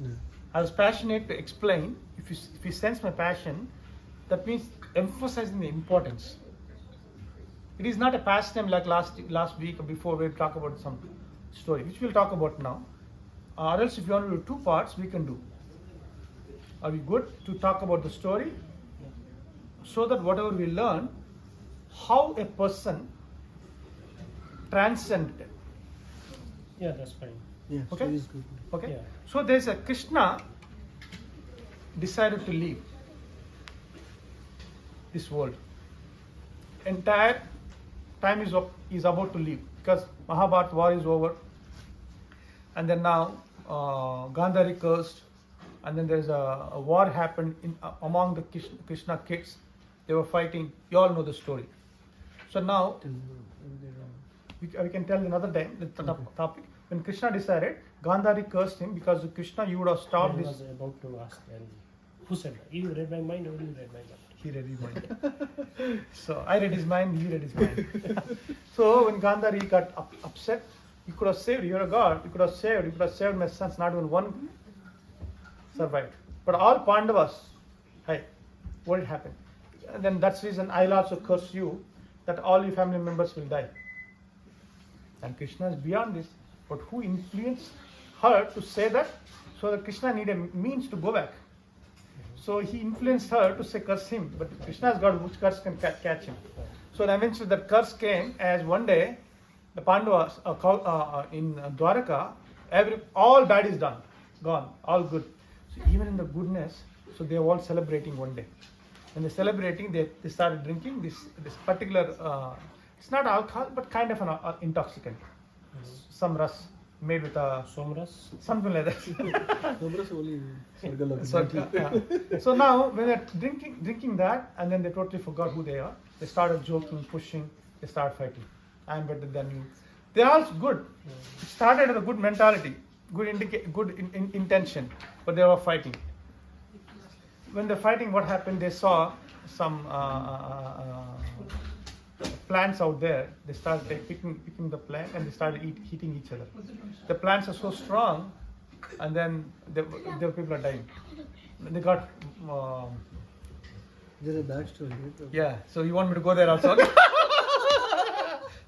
Yeah. I was passionate to explain. If you sense my passion, that means emphasizing the importance. It is not a pastime like last week or before we talk about some story, which we'll talk about now. Or else if you want to do 2 parts, we can do. Are we good to talk about the story? So that whatever we learn, how a person transcended. Yeah, that's fine. Yeah, Okay. story is good. Okay? Yeah. So there's a Krishna decided to leave this world. Entire time is about to leave because Mahabharata war is over, and then now Gandhari cursed, and then there's a war happened among the Krishna kids. They were fighting. You all know the story. So now we can tell another time the topic. When Krishna decided, Gandhari cursed him because Krishna, you would have stopped I this. was about to ask, and who said that? You read my mind or you read my mind? He read his mind. So I read his mind, he read his mind. So when Gandhari got upset, you could have saved, you're a god, you could have saved my sons, not even one survived. But all Pandavas, hey, what happened? And then that's the reason I'll also curse you, that all your family members will die. And Krishna is beyond this. But who influenced her to say that? So that Krishna needed a means to go back. So he influenced her to say curse him, but Krishna's God, which curse can catch him. So eventually that curse came as one day the Pandavas in Dwaraka, all bad is done, gone, all good. So even in the goodness, so they were all celebrating one day. When they're celebrating, they started drinking this particular, it's not alcohol, but kind of an intoxicant, some ras made with a Somras? something like that. Numbers only circle of So, so now when they're drinking that, and then they totally forgot who they are. They started joking, pushing. They start fighting. I'm better than you. They're all good. It started with a good mentality, good intention, but they were fighting. When they're fighting, what happened? They saw some plants out there. They started picking the plant and they started eating each other. The plants are so strong, and then the people are dying. They got There's a backstory. Right? yeah. So you want me to go there also?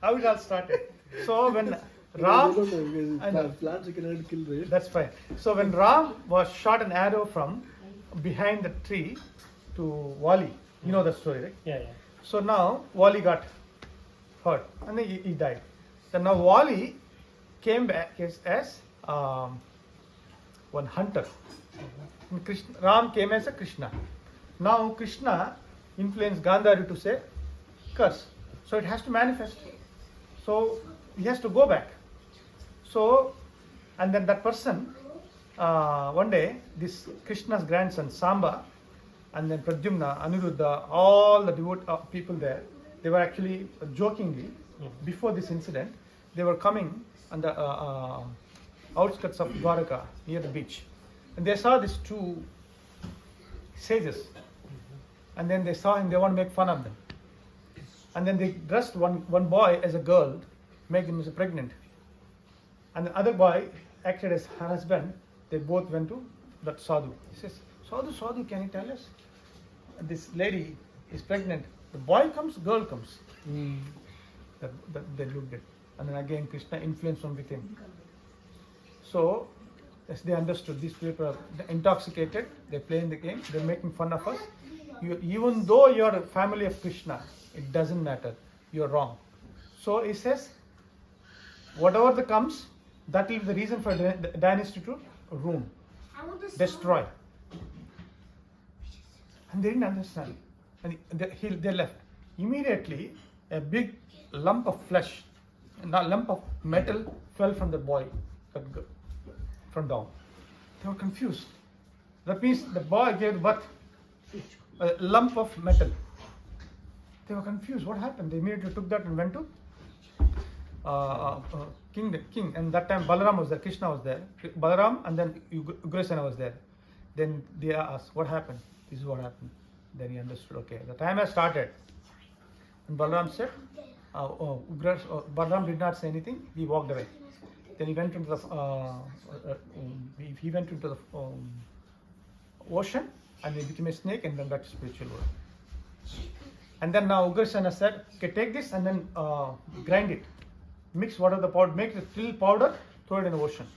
How it all started? So when Ram, I don't know, I know. because plants you cannot kill, right? that's fine. So when Ram was shot an arrow from behind the tree to Wali, you know the story, right? Yeah. So now Wali got hurt and then he died. Then now Wali came back as one hunter. And Ram came as a Krishna. Now Krishna influenced Gandhari to say curse. So it has to manifest. So he has to go back. So, and then that person, one day, this Krishna's grandson Samba, and then Pradyumna, Aniruddha, all the devout people there, they were actually jokingly, before this incident, they were coming on the outskirts of Dwaraka, near the beach. And they saw these 2 sages. And then they saw him, they want to make fun of them. And then they dressed one boy as a girl, make him as a pregnant. And the other boy acted as her husband. They both went to that sadhu. He says, Sadhu, can you tell us? This lady is pregnant. The boy comes, girl comes. They looked at. And then again Krishna influenced from within. So as they understood, these people are intoxicated, they're playing the game, they're making fun of us. Even though you're a family of Krishna, it doesn't matter. You're wrong. So he says, whatever that comes, that will be the reason for the dynasty to ruin, destroy. And they didn't understand. And they left. Immediately, a big lump of flesh, a lump of metal fell from the boy, from down. They were confused. That means the boy gave birth. a lump of metal. They were confused. What happened? They immediately took that and went to king. And that time Balaram was there, Krishna was there. Balaram and then Ugrasena was there. Then they asked, what happened? This is what happened. Then he understood, okay, the time has started. And Balaram said, Balaram did not say anything. He walked away. Then he went into the ocean, and he became a snake, and then back to spiritual world. And then now Ugrasena said, okay, take this and then grind it. Mix whatever the powder, make it till powder, throw it in the ocean.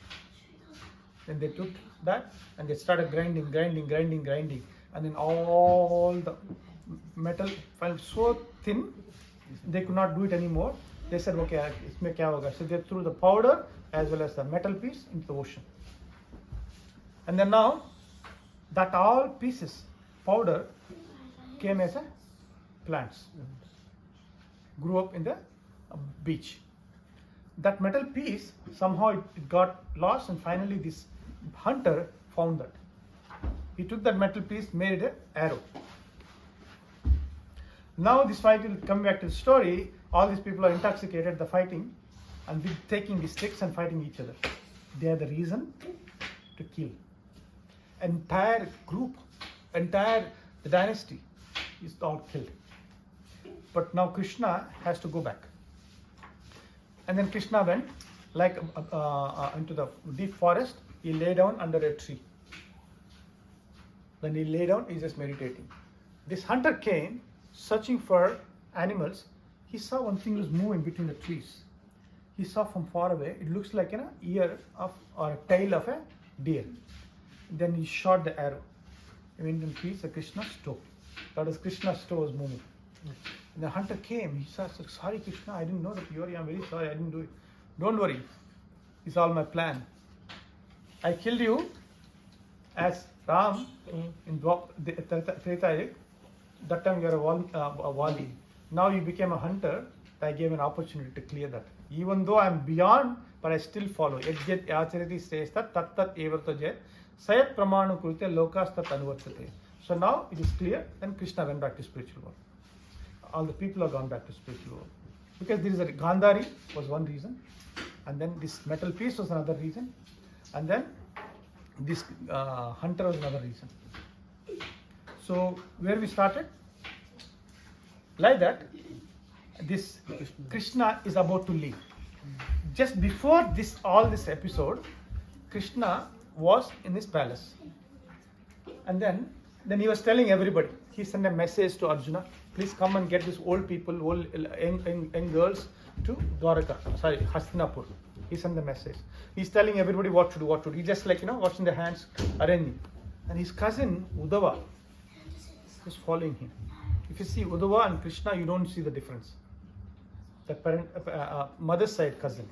Then they took that and they started grinding. And then all the metal felt so thin, they could not do it anymore. They said, okay, isme kya hoga? So they threw the powder as well as the metal piece into the ocean. And then now, that all pieces, powder, came as a plants, grew up in the beach. That metal piece, somehow it got lost, and finally this hunter found that. He took that metal piece, made it an arrow. Now this fight will come back to the story. All these people are intoxicated, the fighting, and taking the sticks and fighting each other. They are the reason to kill. Entire group, entire dynasty is all killed. But now Krishna has to go back. And then Krishna went like into the deep forest. He lay down under a tree. When he lay down, he's just meditating. This hunter came searching for animals. He saw one thing was moving between the trees. He saw from far away, it looks like an ear of or a tail of a deer. Then he shot the arrow. He went in trees, Krishna's toe. That is, Krishna's toe was moving. And the hunter came. He said, sorry Krishna, I didn't know that you are. I'm very sorry, I didn't do it. Don't worry. It's all my plan. I killed you as Ram in Treta. That time you are a Wali. Now you became a hunter. I gave an opportunity to clear that. Even though I am beyond, but I still follow. Yajyat Acharati says that tat tat evarto jayat sayat pramanu kurite lokas tat anuvartate. So now it is clear, and Krishna went back to spiritual world. All the people have gone back to spiritual world. Because there is a Gandhari was one reason, and then this metal piece was another reason, and then this hunter was another reason. So where we started? Like that, this Krishna is about to leave. Just before this, all this episode, Krishna was in his palace, and then he was telling everybody. He sent a message to Arjuna, please come and get these old people, old young girls to Dwaraka, Hastinapur. He sent the message. He's telling everybody what to do. He's just like, washing their hands, arranging. And his cousin, Uddhava, is following him. If you see Uddhava and Krishna, you don't see the difference. The parent, mother's side cousin.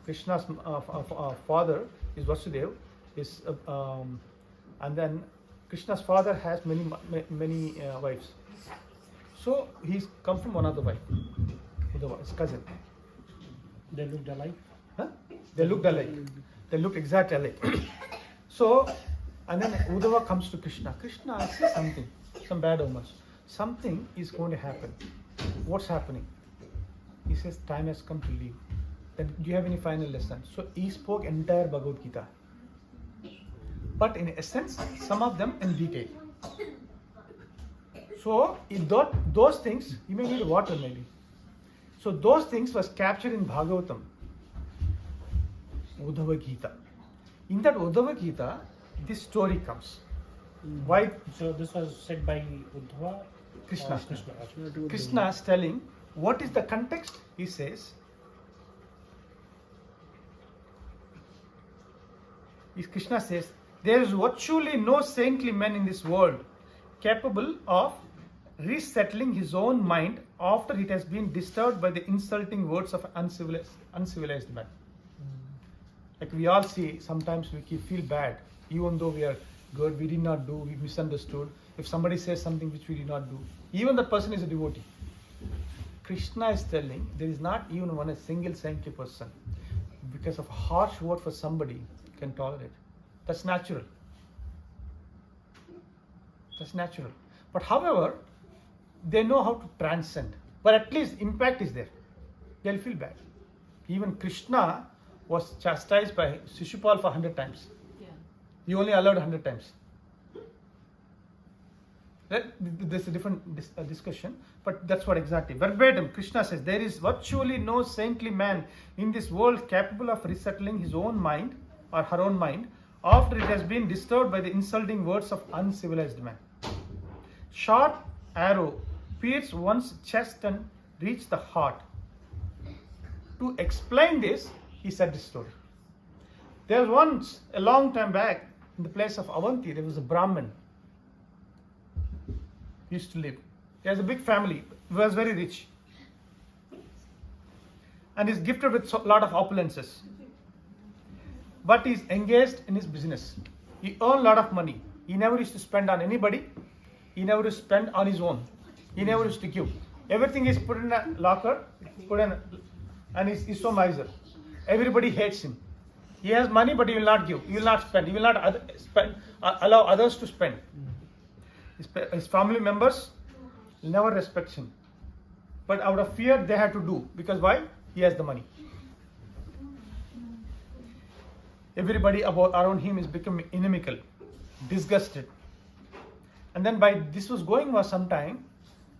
Krishna's father is Vasudev, and then Krishna's father has many wives. So he's come from another wife, Uddhava, his cousin. They looked alike? Huh? They looked alike. They looked exactly alike. So, and then Uddhava comes to Krishna. Krishna, I see something, some bad omens. Something is going to happen. What's happening? He says, time has come to leave. Then do you have any final lesson? So he spoke entire Bhagavad Gita. But in essence, some of them in detail. So those things, you may need water maybe. So those things was captured in Bhagavatam, Uddhava Gita. In that Uddhava Gita, this story comes. Why? So this was said by Uddhava? Krishna. Krishna. Krishna is telling, what is the context? He says, Krishna says, there is virtually no saintly man in this world capable of resettling his own mind after it has been disturbed by the insulting words of uncivilized man. Like we all see, sometimes we feel bad, even though we are good, we did not do, we misunderstood. If somebody says something which we did not do, even that person is a devotee. Krishna is telling, there is not even a single saintly person, because of a harsh word for somebody, can tolerate. That's natural. That's natural. But however, they know how to transcend. But at least impact is there. They'll feel bad. Even Krishna was chastised by Shishupal for 100 times. He only allowed 100 times. There's a different discussion, but that's what exactly. Verbatim, Krishna says, there is virtually no saintly man in this world capable of resettling his own mind or her own mind after it has been disturbed by the insulting words of uncivilized man. Sharp arrow pierced one's chest and reached the heart. To explain this, he said this story. There was once, a long time back, in the place of Avanti, there was a Brahman. He used to live. He has a big family. He was very rich. And he's gifted with a lot of opulences. But he's engaged in his business. He earned a lot of money. He never used to spend on anybody. He never used to spend on his own. He never used to give. Everything is put in a locker, and he's so miser. Everybody hates him. He has money, but he will not give. He will not spend. He will not allow others to spend. His family members never respect him. But out of fear, they have to do. Because why? He has the money. Everybody around him is becoming inimical, disgusted. And then this was going for some time,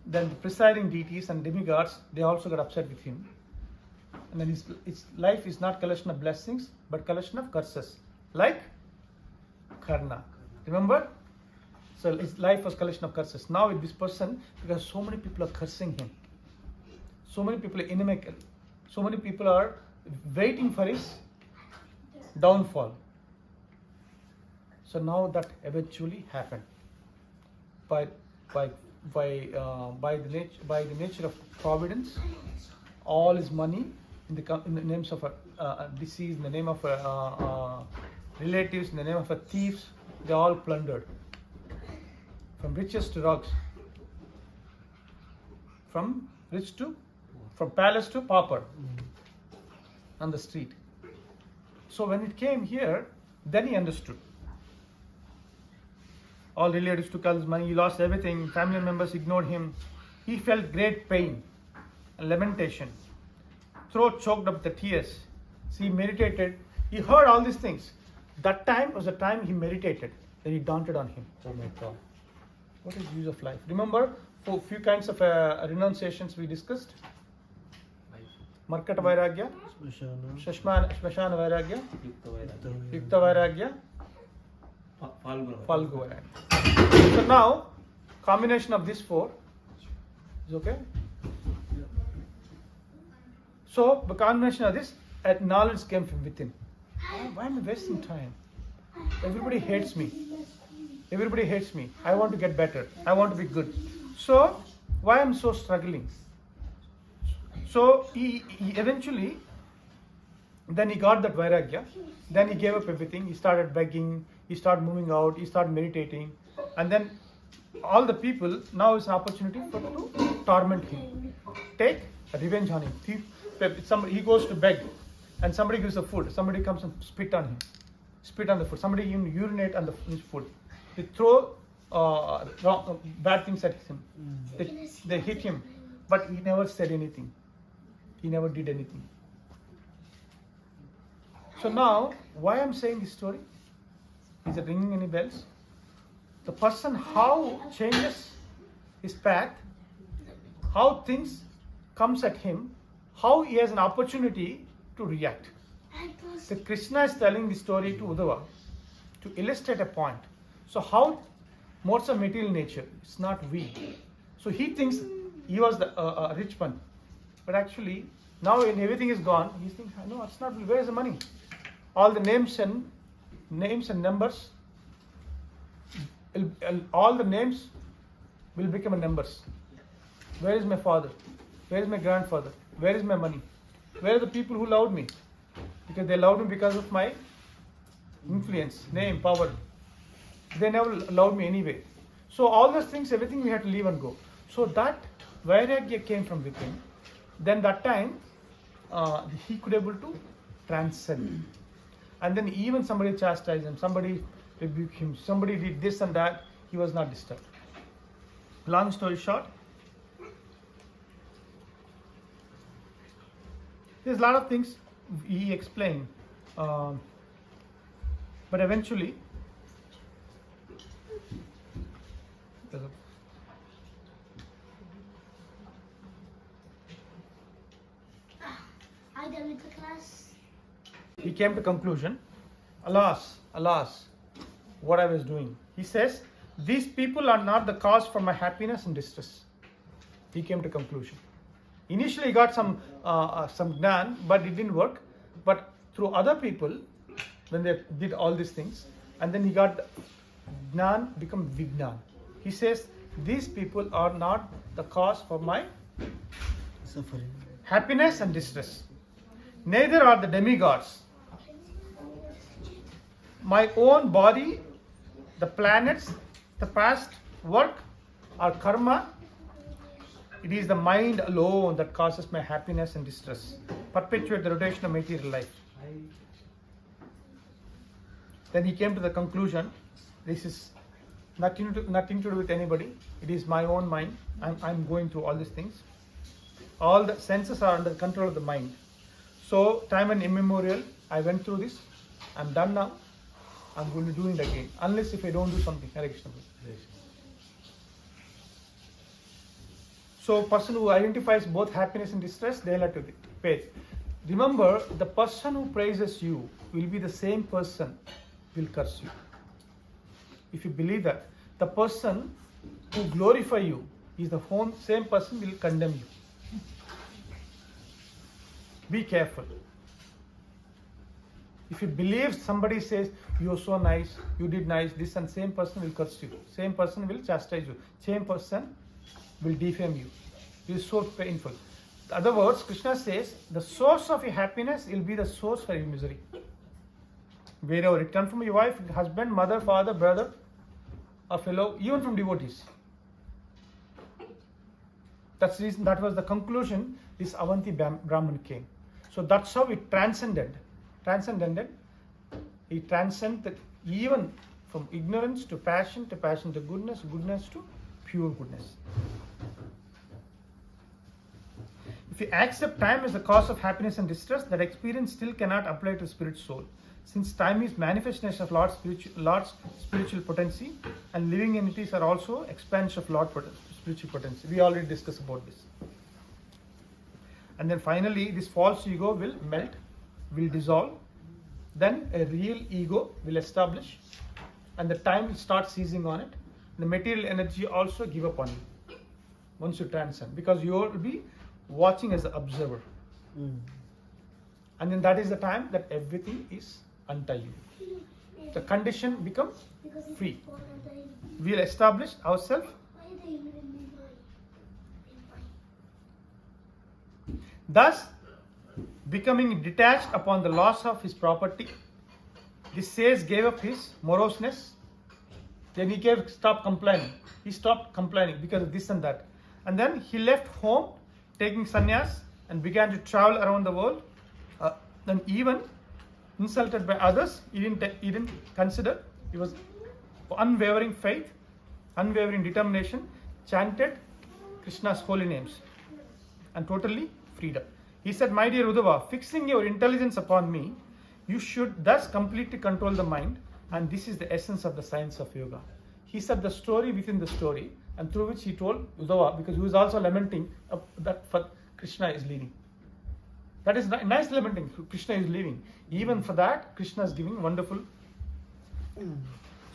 then the presiding deities and demigods, they also got upset with him. And then his life is not collection of blessings, but collection of curses. Like Karna. Remember? So his life was collection of curses. Now with this person, because so many people are cursing him. So many people are inimical. So many people are waiting for his downfall. So now that eventually happened. By the nature of providence, all his money in the names of a disease, in the name of relatives, in the name of thieves, they all plundered. From riches to rugs. From palace to pauper on the street. So when it came here, then he understood. All relatives took all his money, he lost everything, family members ignored him. He felt great pain and lamentation. Throat choked up with the tears. So he meditated. He heard all these things. That time was the time he meditated. Then it dawned on him. Oh my God. What is the use of life? Remember, for a few kinds of renunciations we discussed? Markata Vairagya, Shmashana Vairagya, Yukta Vairagya, Falgu Vairagya. So now, combination of these four is okay? So, the combination of this, knowledge came from within. Why am I wasting time? Everybody hates me. Everybody hates me. I want to get better. I want to be good. So, why am I so struggling? So, he eventually, then he got that Vairagya. Then he gave up everything. He started begging. He started moving out. He started meditating. And then all the people, now is an opportunity to torment him. Take revenge on him. He goes to beg. And somebody gives the food. Somebody comes and spit on him. Spit on the food. Somebody even urinate on his food. They throw bad things at him. They hit him. But he never said anything. He never did anything. So now, why I'm saying this story? Is it ringing any bells? The person how changes his path, how things comes at him, how he has an opportunity to react. So Krishna is telling the story to Uddhava to illustrate a point. So how modes of material nature, it's not we. So he thinks he was the rich one. But actually, now when everything is gone, he thinks, no, it's not, where is the money? All the names and numbers, all the names will become numbers. Where is my father? Where is my grandfather? Where is my money? Where are the people who loved me? Because they loved me because of my influence, name, power. They never loved me anyway. So all those things, everything we had to leave and go. So that Vairagya came from within. Then that time, he could able to transcend. And then even somebody chastised him, somebody rebuked him, somebody did this and that, he was not disturbed. long story short, there's a lot of things he explained, but eventually I done with the class. he came to conclusion, alas, what I was doing. He says, these people are not the cause for my happiness and distress. He came to conclusion. Initially he got some gnan, but it didn't work. But through other people, when they did all these things, and then he got gnan become vignan. He says, these people are not the cause for my Suffering. happiness and distress. Neither are the demigods. My own body, the planets, the past work, or karma, it is the mind alone that causes my happiness and distress, perpetuate the rotation of material life. Then he came to the conclusion, this is nothing to do with anybody. It is my own mind. I'm going through all these things. All the senses are under the control of the mind. So time and immemorial, I went through this. I'm done now. I'm going to do it again, unless if I don't do something. Hare Krishna. So person who identifies both happiness and distress, they'll have to pay. Remember, the person who praises you will be the same person will curse you. If you believe that, the person who glorify you is the same person will condemn you. Be careful. If you believe somebody says, you're so nice, you did nice, this, and same person will curse you. Same person will chastise you. Same person will defame you. It is so painful. In other words, Krishna says, the source of your happiness will be the source for your misery. Wherever it comes from your wife, husband, mother, father, brother, or fellow, even from devotees. That's the reason, that was the conclusion this Avanti Brahman came. So that's how it transcended. It transcended even from ignorance to passion to goodness, goodness to pure goodness. If you accept time as the cause of happiness and distress, that experience still cannot apply to spirit soul. Since time is manifestation of Lord's spiritual potency, and living entities are also expansion of Lord's spiritual potency. We already discussed about this. And then finally, this false ego will melt, will dissolve. Then a real ego will establish, and the time will start seizing on it. The material energy also give up on you once you transcend, because you will be watching as the observer. And then that is the time that everything is untied. The condition becomes free. We will establish ourselves. Thus, becoming detached upon the loss of his property, this sage gave up his moroseness. Then he stopped complaining. He stopped complaining because of this and that. And then he left home, taking sannyas, and began to travel around the world. Then even insulted by others, he didn't consider. He was unwavering faith, unwavering determination, chanted Krishna's holy names, and totally freedom. He said, my dear Uddhava, fixing your intelligence upon me, you should thus completely control the mind, and this is the essence of the science of yoga. He said the story within the story, and through which he told Uddhava, because he was also lamenting that Krishna is leaving. That is nice lamenting, Krishna is leaving. Even for that, Krishna is giving wonderful.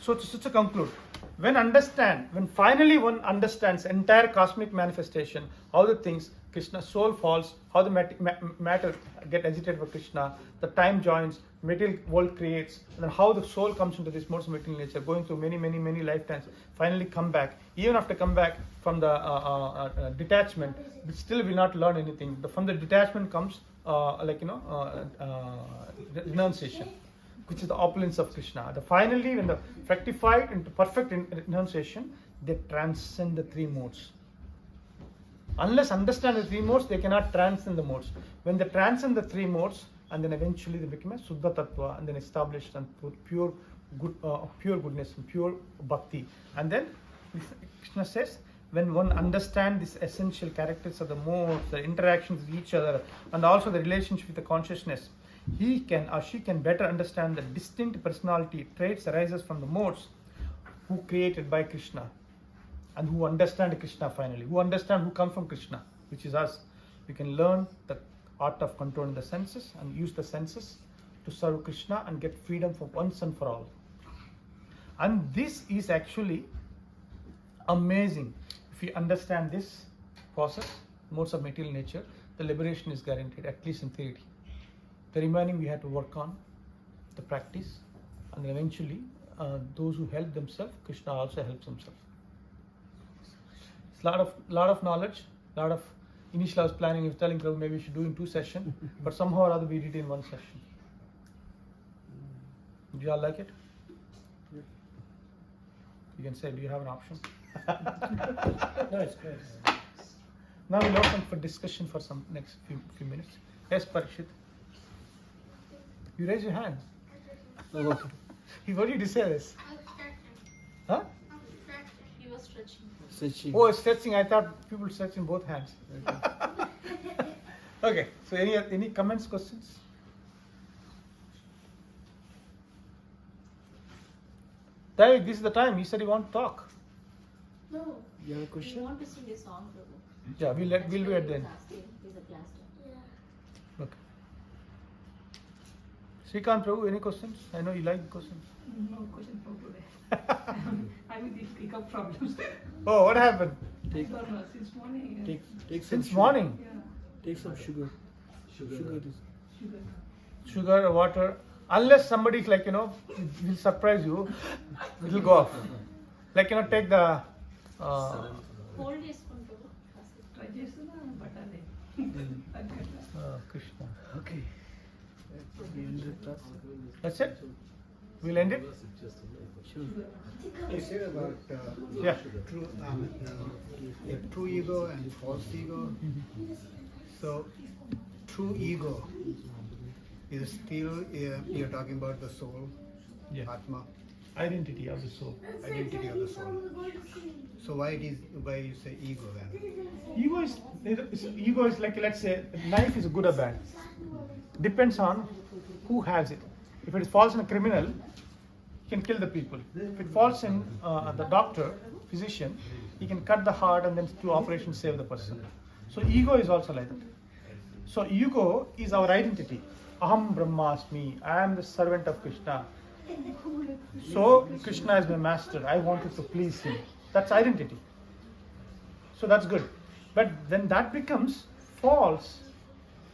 So to conclude, when finally one understands entire cosmic manifestation, how the things, Krishna's soul falls, how the matter get agitated for Krishna, the time joins, material world creates, and then how the soul comes into this modes of material nature, going through many lifetimes, finally come back. Even after come back from the detachment, we still will not learn anything. From the detachment comes renunciation, which is the opulence of Krishna. Finally, when the rectified into perfect renunciation, they transcend the three modes. Unless understand the three modes, they cannot transcend the modes. When they transcend the three modes, and then eventually they become a Suddha Tattva, and then established and pure goodness and pure bhakti. And then Krishna says, when one understands these essential characters of the modes, the interactions with each other, and also the relationship with the consciousness, he can or she can better understand the distinct personality traits arises from the modes who created by Krishna, and who understand Krishna finally, who understand who come from Krishna, which is us. We can learn the art of controlling the senses and use the senses to serve Krishna and get freedom for once and for all. And this is actually amazing. If we understand this process, modes of material nature, the liberation is guaranteed, at least in theory. The remaining we have to work on, the practice, and then eventually those who help themselves, Krishna also helps himself. It's a lot of knowledge, lot of. Initially, I was planning of telling Prabhu maybe we should do in 2 sessions, but somehow or other we did it in 1 session. Do you all like it? You can say, do you have an option? No, it's great. Now we'll open for discussion for some next few minutes. Yes, Parikshit. You raise your hand. Oh, okay. He wanted to say this. Huh? He was stretching. Stretching. Oh, stretching. I thought people stretch in both hands. Okay. So any comments, questions? David, this is the time. He said he wants to talk. No. You have a We question? want to sing a song, Prabhu. Yeah, we'll do it then. He's a class teacher. Yeah. Okay. Srikant Prabhu, any questions? I know you like the questions. No question for today. I'm with the pickup problems. Oh, what happened? Take, No, since morning. take some Since sugar. morning? Yeah, Take some sugar. Sugar. sugar. Sugar or water. Unless somebody is like, will surprise you, it will go off. Like, take the... Cold is Prabhu. Try చేస్తున్నా but అదే. Krishna. Okay. We end the class. That's it? We'll end it? Sure. You said about Yeah. true ego and false ego. So, true ego is still you're talking about the soul, Yeah. Atma, Identity of the soul. identity of the soul. So why you say ego then? Ego is like, let's say, knife is good or bad. Depends on who has it. If it falls in a criminal, he can kill the people. If it falls in the doctor, physician, he can cut the heart and then do operation save the person. So ego is also like that. So ego is our identity. Aham Brahmasmi. I am the servant of Krishna. So Krishna is my master. I wanted to please him. That's identity. So that's good. But then that becomes false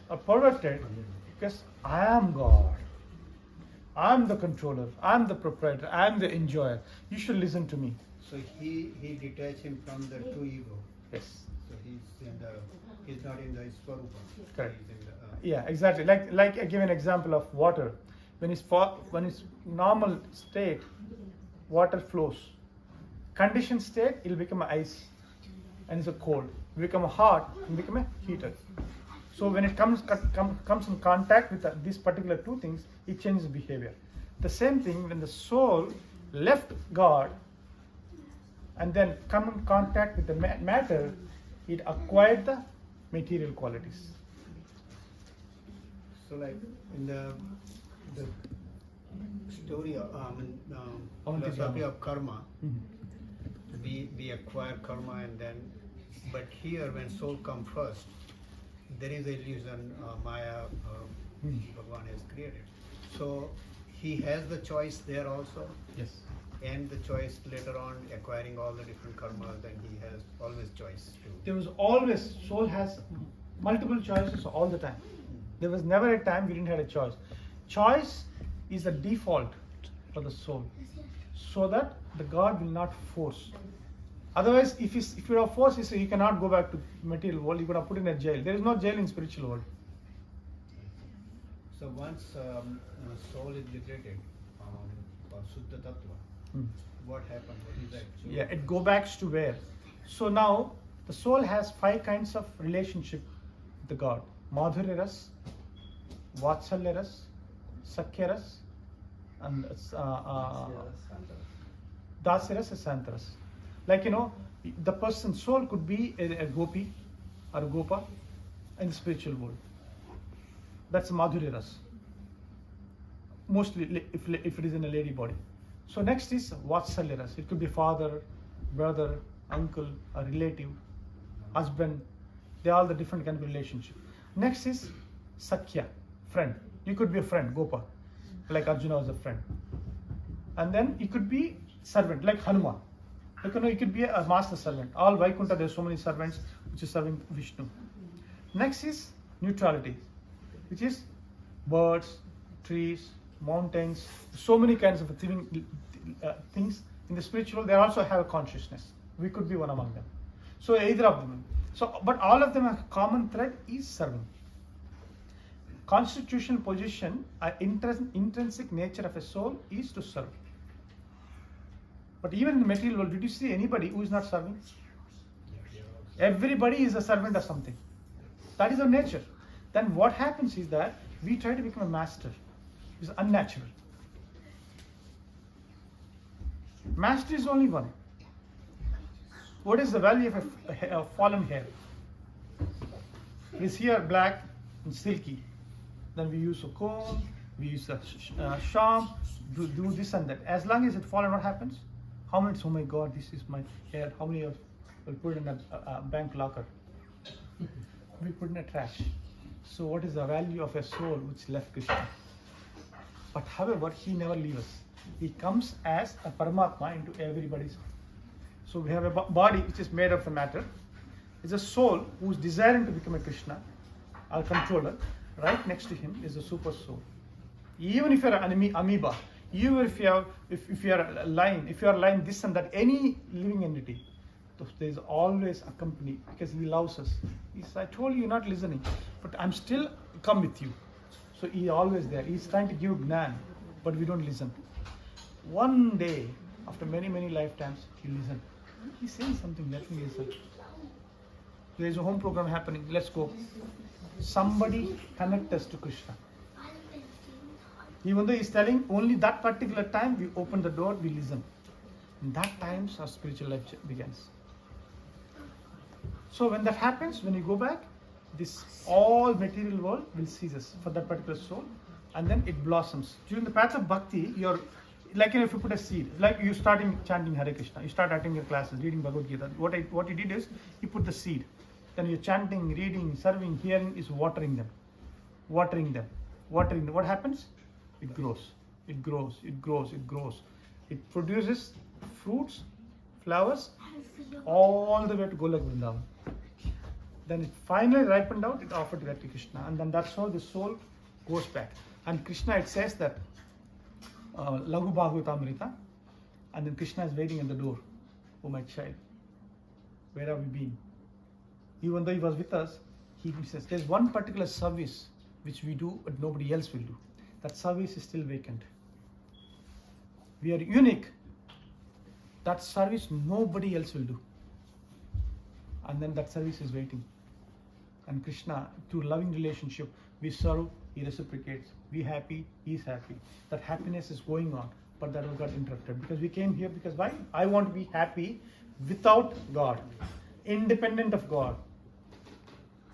or perverted because I am God. I'm the controller. I'm the proprietor. I'm the enjoyer. You should listen to me. So he detached him from the true ego. Yes. So he's not in the Swarupa. Correct. He's in the, Yeah, exactly. Like I give an example of water. When it's normal state, water flows. Conditioned state, it'll become ice, and it's a cold. It become a hot, and become a heater. So when it comes in contact with these particular two things, it changes behavior. The same thing when the soul left God and then come in contact with the matter, it acquired the material qualities. so like in the story of philosophy of karma, we acquire karma and then, but here when soul come first, there is a illusion Maya Bhagavan has created. So he has the choice there also, Yes. and the choice later on acquiring all the different karmas, then he has always choice to. There was always, soul has multiple choices all the time. There was never a time we didn't have a choice. Choice is a default for the soul, so that the God will not force. Otherwise, if you are forced, you cannot go back to material world. You're gonna put in a jail. There is no jail in spiritual world. So once soul is liberated for Suddha Tattva, what happened? What is that? Yeah, it go back to where? So now the soul has 5 kinds of relationship with the God: Madhurya Ras, Vatsalya Ras, Sakhya Ras, and Dasya Ras and Santa Ras. Like, the person's soul could be a gopi or a gopa in the spiritual world. That's Madhurya Ras. Mostly if it is in a lady body. So next is Vatsalya Ras. It could be father, brother, uncle, a relative, husband. They are all the different kind of relationship. Next is Sakhya, friend. You could be a friend, Gopa, like Arjuna was a friend. And then you could be servant, like Hanuman. Like, you could be a master servant. All Vaikuntha, there are so many servants which is serving Vishnu. Next is neutrality, which is birds, trees, mountains, so many kinds of things in the spiritual. They also have a consciousness. We could be one among them. So either of them. So, but all of them have a common thread is serving. Constitutional position, intrinsic nature of a soul is to serve. But even in the material world, did you see anybody who is not serving? Everybody is a servant of something. That is our nature. Then what happens is that we try to become a master. It's unnatural. Master is only one. What is the value of a fallen hair? This hair black and silky. Then we use a comb, we use a sham, do this and that. As long as it fallen, what happens? How many? Oh my God, this is my hair. How many of will put in a bank locker? We put in a trash. So what is the value of a soul which left Krishna? But however, he never leaves us. He comes as a Paramatma into everybody's. So we have a body which is made of the matter. It's a soul who is desiring to become a Krishna, our controller. Right next to him is a super soul. Even if you are an amoeba, even if you are a lion, if you are lying this and that, any living entity, there is always a company because he loves us. He says, I told you you're not listening, but I'm still come with you. So he always there. He's trying to give Gnan, but we don't listen. One day, after many, many lifetimes, he listen. He's saying something, let me listen. There is a home program happening, let's go. Somebody connect us to Krishna. Even though he's telling only that particular time, we open the door, we listen. In that time, our spiritual life begins. So when that happens, when you go back, this all material world will cease us for that particular soul, and then it blossoms. During the path of bhakti, you're like, if you put a seed, like you starting chanting Hare Krishna, you start attending your classes, reading Bhagavad Gita. What he did is he put the seed. Then you're chanting, reading, serving, hearing is watering them. What happens? It grows. It grows. It grows. It grows. It produces fruits, flowers, all the way to Golak Vrindavan. Then it finally ripened out, it offered to Krishna. And then that's how the soul goes back. And Krishna, it says that Lagu Bhagavatamrita, and then Krishna is waiting at the door. Oh my child, where have we been? Even though he was with us, he says there's one particular service which we do but nobody else will do. That service is still vacant. We are unique. That service nobody else will do. And then that service is waiting. And Krishna, through loving relationship, we serve, he reciprocates. We happy, he's happy. That happiness is going on, but that got interrupted. Because we came here because why? I want to be happy without God, independent of God.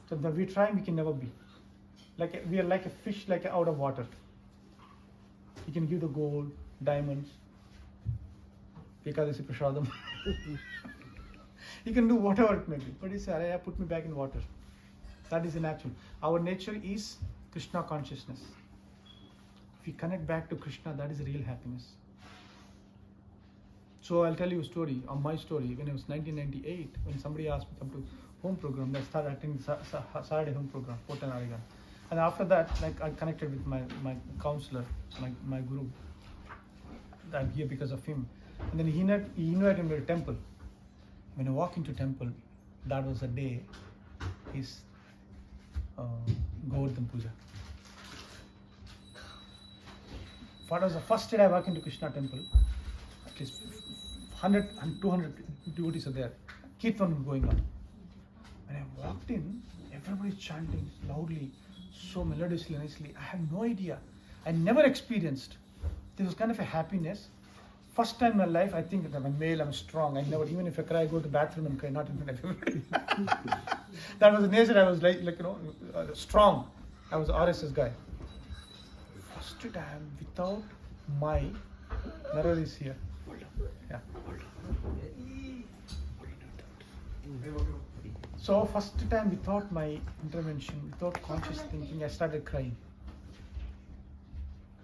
So when we try, we can never be. Like we are like a fish, like out of water. He can give the gold, diamonds, Ekadasi Prasadam. He can do whatever it may be. But he said, put me back in water. That is the natural. Our nature is Krishna consciousness. If we connect back to Krishna, that is real happiness. So I'll tell you a story, my story. When it was 1998, when somebody asked me to come to home program, I started attending Saturday home program, Portland, Oregon. And after that, like I connected with my counselor, my guru. I'm here because of him. And then he invited me to temple. When I walk into temple, that was the day his Govardhan Puja. What was the first day I walked into Krishna temple? At least 100 and 200 devotees are there. Kirtan going on. When I walked in, everybody chanting loudly, so melodiously, nicely. I have no idea. I never experienced. There was kind of a happiness. First time in my life, I think that I'm a male, I'm strong. I never, even if I cry, I go to the bathroom and cry, not in front of everybody. That was the nature. I was strong. I was the RSS guy. First time without my, Narad is here. Yeah. So first time without my intervention, without conscious thinking, I started crying.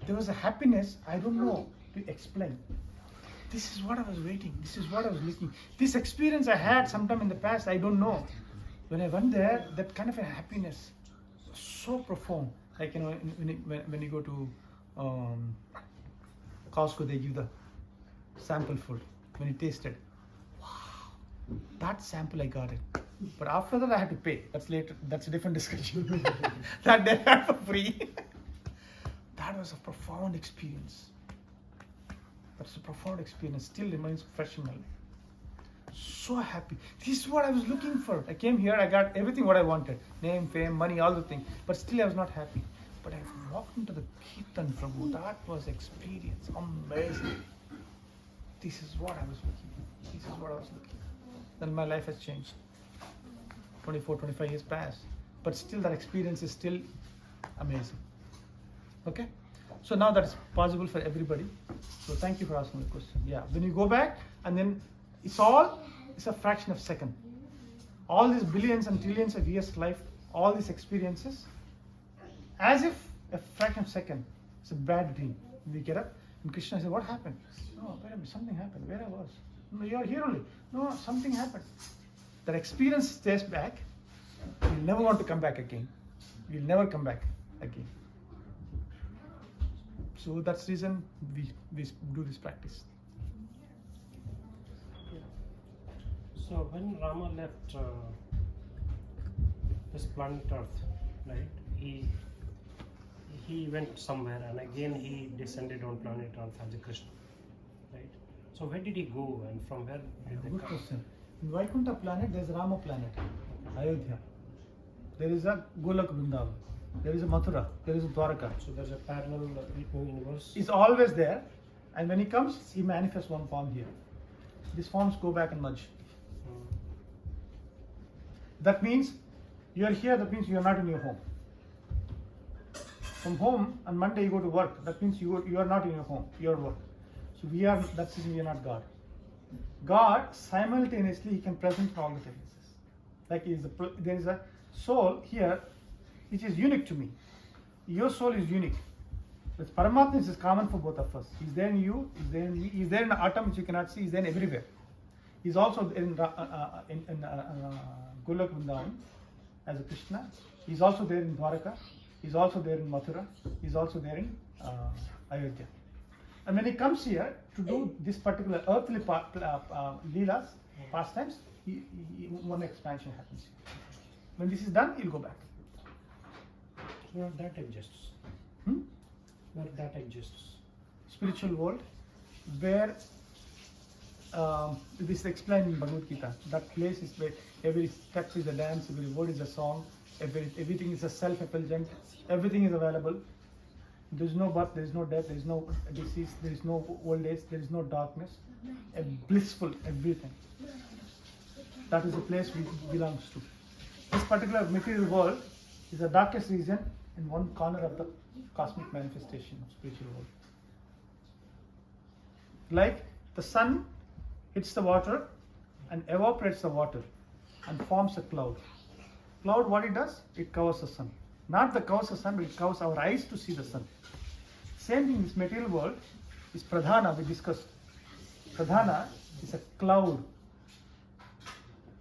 There was a happiness I don't know to explain. This is what I was waiting. This is what I was looking. This experience I had sometime in the past, I don't know. When I went there, that kind of a happiness, so profound. Like when you go to Costco, they give the sample food. When you taste it, wow, that sample I got it. But after that I had to pay. That's later. That's a different discussion. That they had for free. That was a profound experience. That's a profound experience. Still remains fresh in my life. So happy. This is what I was looking for. I came here. I got everything what I wanted: name, fame, money, all the things. But still, I was not happy. But I walked into the Kirtan Prabhu. That was experience. Amazing. This is what I was looking for. This is what I was looking for. Then my life has changed. 24, 25 years passed. But still that experience is still amazing. Okay? So now that's possible for everybody. So thank you for asking the question. Yeah, when you go back and then it's a fraction of a second. All these billions and trillions of years life, all these experiences, as if a fraction of a second. It's a bad dream. We get up and Krishna said, what happened? No, wait a minute, something happened. Where I was? No, you're here only. No, something happened. That experience stays back. You'll never want to come back again. You'll never come back again. So that's the reason we do this practice. So when Rama left this planet Earth, right? He went somewhere and again he descended on planet Earth as a Krishna, right? So where did he go and from where did they Good come? question. In Vaikuntha planet, there is Rama planet, Ayodhya. There is a Golak Vrindavan. There is a Mathura. There is a Dwaraka. So there's a parallel universe. He's always there, and when he comes, he manifests one form here. These forms go back and merge. That means you are here. That means you are not in your home. From home on Monday you go to work. That means you are not in your home. Your work. So we are. That's we are not God. God simultaneously he can present in all the places. Like there is a soul here, which is unique to me. Your soul is unique. But Paramatma is common for both of us. He's there in you. He's there in me. He's there in the atom which you cannot see. He's there everywhere. He's also in Golak Vrindavan as a Krishna. He's also there in Dwaraka. He's also there in Mathura. He's also there in Ayodhya. And when he comes here to do this particular earthly leelas, pastimes, one expansion happens. When this is done, he'll go back. Where that exists. Where that exists. Spiritual world, where this is explained in Bhagavad Gita. That place is where every step is a dance, every word is a song, everything is a self-effulgent, everything is available. There is no birth, there is no death, there is no disease, there is no old age, there is no darkness. A blissful everything. That is the place we belongs to. This particular material world is the darkest region in one corner of the cosmic manifestation of spiritual world. Like the sun hits the water and evaporates the water and forms a cloud. Cloud, what it does? It covers the sun. Not the covers the sun, but it covers our eyes to see the sun. Same thing in this material world is Pradhana, we discussed. Pradhana is a cloud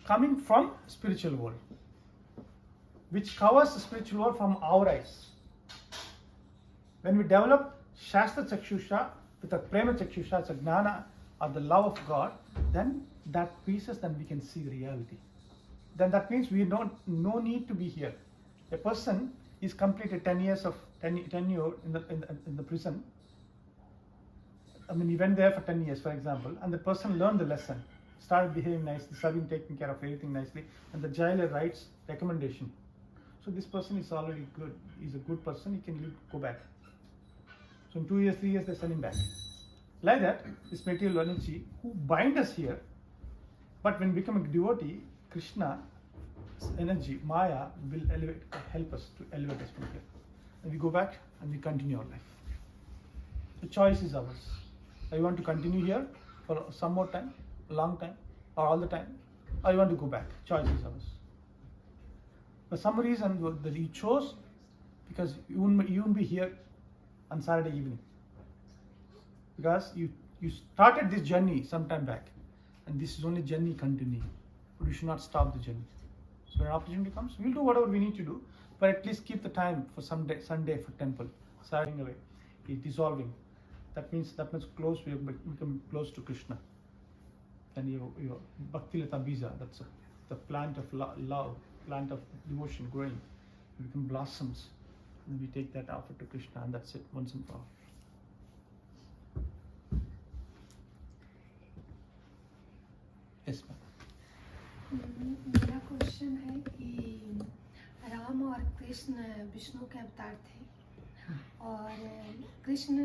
coming from spiritual world, which covers the spiritual world from our eyes. When we develop Shastra Chakshusha with a Prema Chakshusha, it's a Gnana or the love of God, then that pieces, then we can see the reality. Then that means we don't no need to be here. A person is completed 10 years of tenure in the prison. I mean, he went there for 10 years, for example, and the person learned the lesson, started behaving nicely, serving, taking care of everything nicely, and the jailer writes recommendation. So this person is already good. He's a good person. He can go back. So in 2 years, 3 years, they send him back. Like that, this material energy who bind us here, but when we become a devotee, Krishna energy, Maya, will help us to elevate us from here. And we go back and we continue our life. The choice is ours. I want to continue here for some more time, a long time, or all the time. I want to go back. Choice is ours. For some reason that you chose, because you won't be here on Saturday evening. Because you started this journey some time back, and this is only journey continuing. But we should not stop the journey. So when an opportunity comes, we'll do whatever we need to do, but at least keep the time for Sunday for temple, Saturday away, dissolving. That means that much close we become close to Krishna. And your Bhakti Lata Bija, that's the plant of love, plant of devotion growing, it become blossoms, and we take that offer to Krishna, and that's it, once and for all. Yes, ma'am. मेरा question है कि राम और कृष्ण विष्णु के अवतार थे और कृष्ण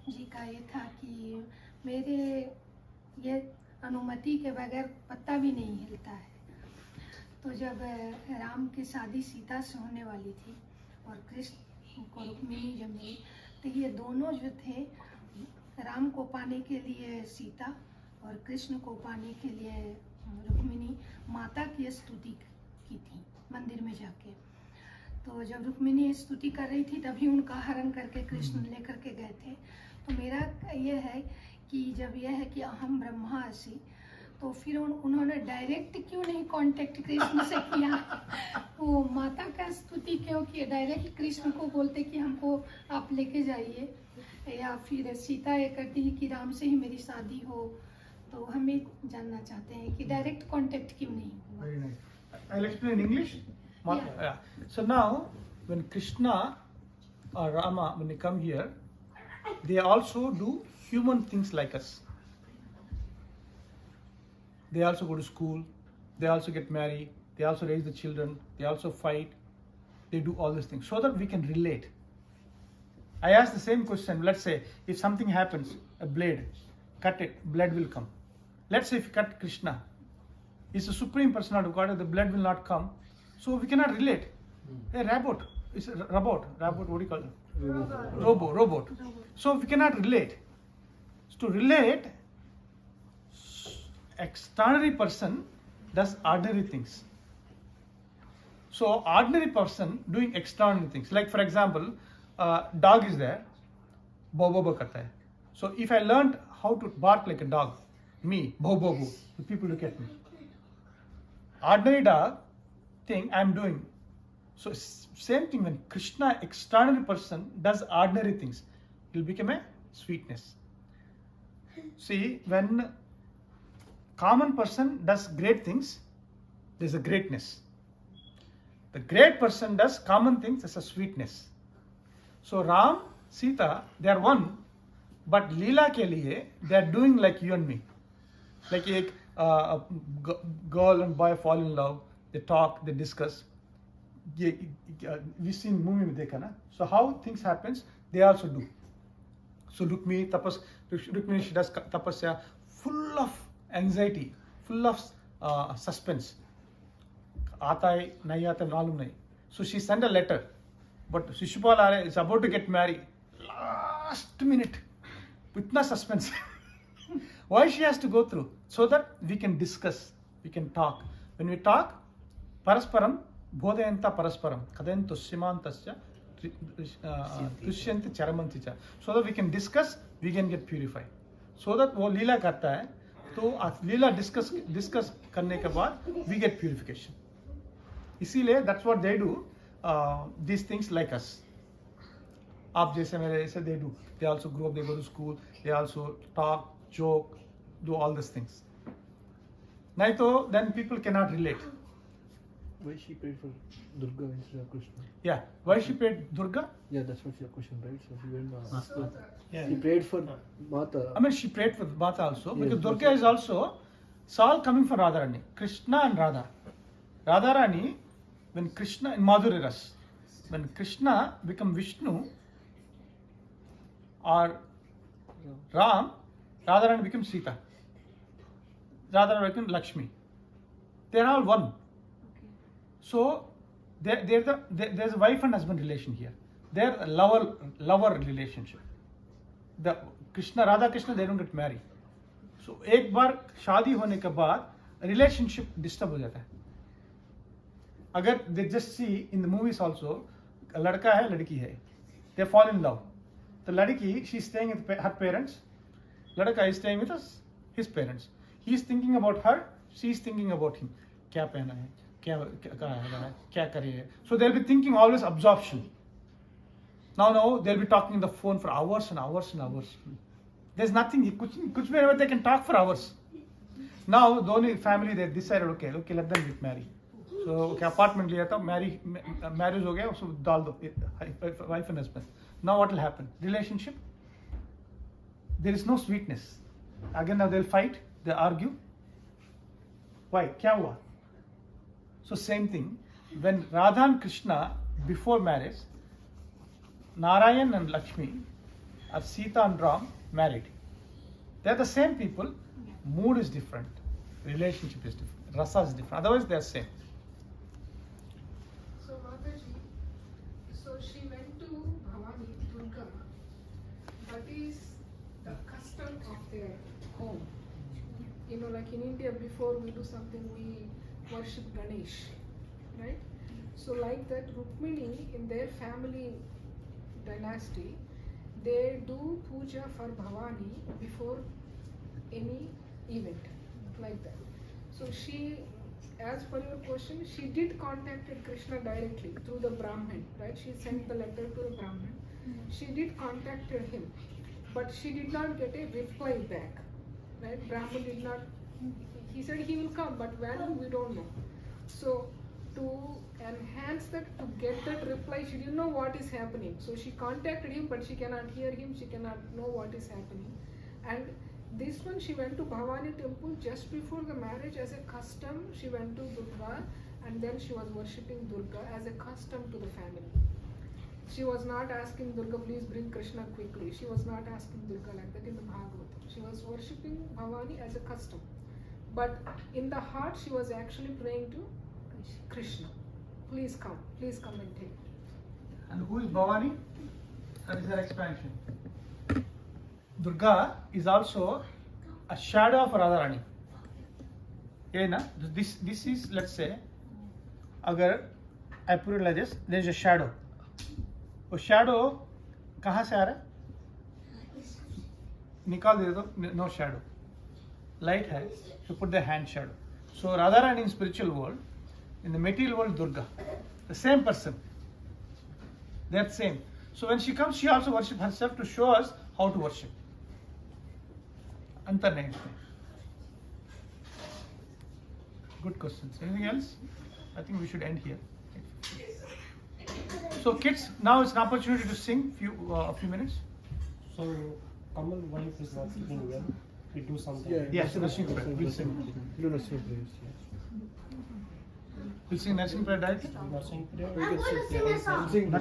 जी का ये था कि मेरे ये अनुमति के बगैर पत्ता भी नहीं हिलता है। तो जब राम की शादी सीता से होने वाली थी और कृष्ण को रुक्मिणी जब मिली, तो ये दोनों जो थे राम को पाने के लिए सीता और कृष्ण को पाने के लिए रुक्मिणी माता की स्तुति की थी मंदिर में जाके। तो जब रुक्मिणी स्तुति कर रही थी तभी उनका हरण करके कृष्ण लेकर के गए थे। तो मेरा ये है कि जब यह है कि अहम ब्रह्मासि, तो फिर उन्होंने डायरेक्ट क्यों नहीं कांटेक्ट कृष्ण से किया? वो माता का स्तुति क्यों किया? डायरेक्ट कृष्ण को बोलते कि हमको आप लेके जाइए, या फिर सीता ये करती है कि राम से ही मेरी शादी हो। तो हमें जानना चाहते हैं कि डायरेक्ट कांटेक्ट क्यों नहीं हुआ? Very nice. I'll explain in English. Yeah. So now, when Krishna or Rama, when they come here, they also do human things like us. They also go to school, they also get married, they also raise the children, they also fight, they do all these things so that we can relate. I ask the same question, let's say if something happens, a blade, cut it, blood will come. Let's say if you cut Krishna, he's the supreme personality of God, the blood will not come, so we cannot relate. A robot, it's a robot, what do you call it? Robot. So we cannot relate. So to relate, extraordinary person does ordinary things. So ordinary person doing extraordinary things. Like for example, dog is there, bo bo bo karta hai. So if I learned how to bark like a dog, me, bo bo bo, the people look at me. Ordinary dog thing I am doing. So same thing when Krishna, extraordinary person, does ordinary things, it will become a sweetness. See, when common person does great things, there's a greatness. The great person does common things, there's a sweetness. So Ram, Sita, they are one, but Leela ke liye, they are doing like you and me. Like a girl and boy fall in love, they talk, they discuss. We seen movie में देखा ना. So how things happens, they also do. So Rukmini, she does tapasya, full of anxiety, full of suspense. Aata hai, nahi aata hai, malum nahi. So she sent a letter, but Shishupal is about to get married. Last minute, itna suspense. Why she has to go through? So that we can discuss, we can talk. When we talk, parasparam, bodhayanta parasparam, kadantu simantasya, tushyanti charamanti cha. So that we can discuss, we can get purified. So that वो लीला करता है, तो लीला discuss करने के बाद we get purification. इसीलिए that's what they do, these things like us. आप जैसे मेरे जैसे they do. They also grow up, they go to school, they also talk, joke, do all these things. नहीं तो then people cannot relate. Why she prayed for Durga instead of Krishna? Yeah, why she prayed Durga? Yeah, that's what your question, right? So she went. Yeah. She prayed for Mata. I mean, she prayed for Mata also, Yes, because Durga that's is also, it's all coming from Radharani. Krishna and Radha. Radharani, when Krishna, in Madhuri Ras, when Krishna become Vishnu or Ram, Radharani becomes Sita. Radharani becomes Lakshmi. They are all one. So there's a wife and husband relation here. They're a lover relationship. The Radha Krishna, they don't get married. So एक बार शादी होने के बाद relationship disturb हो जाता है. अगर they just see in the movies also, लड़का है लड़की है, they fall in love. The लड़की, she's staying with her parents, लड़का is staying with his parents. He is thinking about her, she is thinking about him. क्या पहना है, क्या करे. So they'll be thinking always absorption. Now they'll be talking on the phone for hours and hours and hours. There's nothing, kuch bhi they can talk for hours. Now the only family, they decided, okay, let them get married. So apartment liya tha, marriage ho gaya, so dal do, wife and husband. Now what will happen? Relationship, there is no sweetness. Again now they'll fight, they argue. Why? Kya hua? So same thing, when Radha and Krishna before marriage, Narayan and Lakshmi are Sita and Ram married. They are the same people, mood is different, relationship is different, rasa is different, otherwise they are same. So Mataji, so she went to Bhavani, Durga. That is the custom of their home. You know, like in India, before we do something, we worship Ganesh, right? So like that, Rukmini in their family dynasty, they do puja for Bhavani before any event like that. So she, as per your question, she did contacted Krishna directly through the Brahman, right? She sent the letter to the Brahman. She did contacted him, but she did not get a reply back, right? Brahman did not. He said he will come, but when we don't know. So to enhance that, to get that reply, she didn't know what is happening. So she contacted him, but she cannot hear him, she cannot know what is happening. And this one, she went to Bhavani temple just before the marriage as a custom. She went to Durga and then she was worshipping Durga as a custom to the family. She was not asking Durga, please bring Krishna quickly. She was not asking Durga like that in the Bhagavatam. She was worshipping Bhavani as a custom. But in the heart, she was actually praying to Krishna. Please come and take. And who is Bhavani? That is their expansion. Durga is also a shadow of Radharani. Yeah, na? This is, let's say, agar I put it like this, there is a shadow. वो shadow कहाँ से आ रहा है? निकाल दे तो no shadow. Light है, you put the hand shadow. So Radharani in spiritual world, in the material world Durga, the same person. They are same. So when she comes, she also worships herself to show us how to worship. Antar nahi isme. Good questions. Anything else? I think we should end here. So kids, now it's an opportunity to sing a few minutes. So Kamal wife is not feeling well. We do something. Yes, nursing prayer. We'll sing. Do nursing prayers. We'll sing nursing prayer, right? Nursing prayer. We can sing.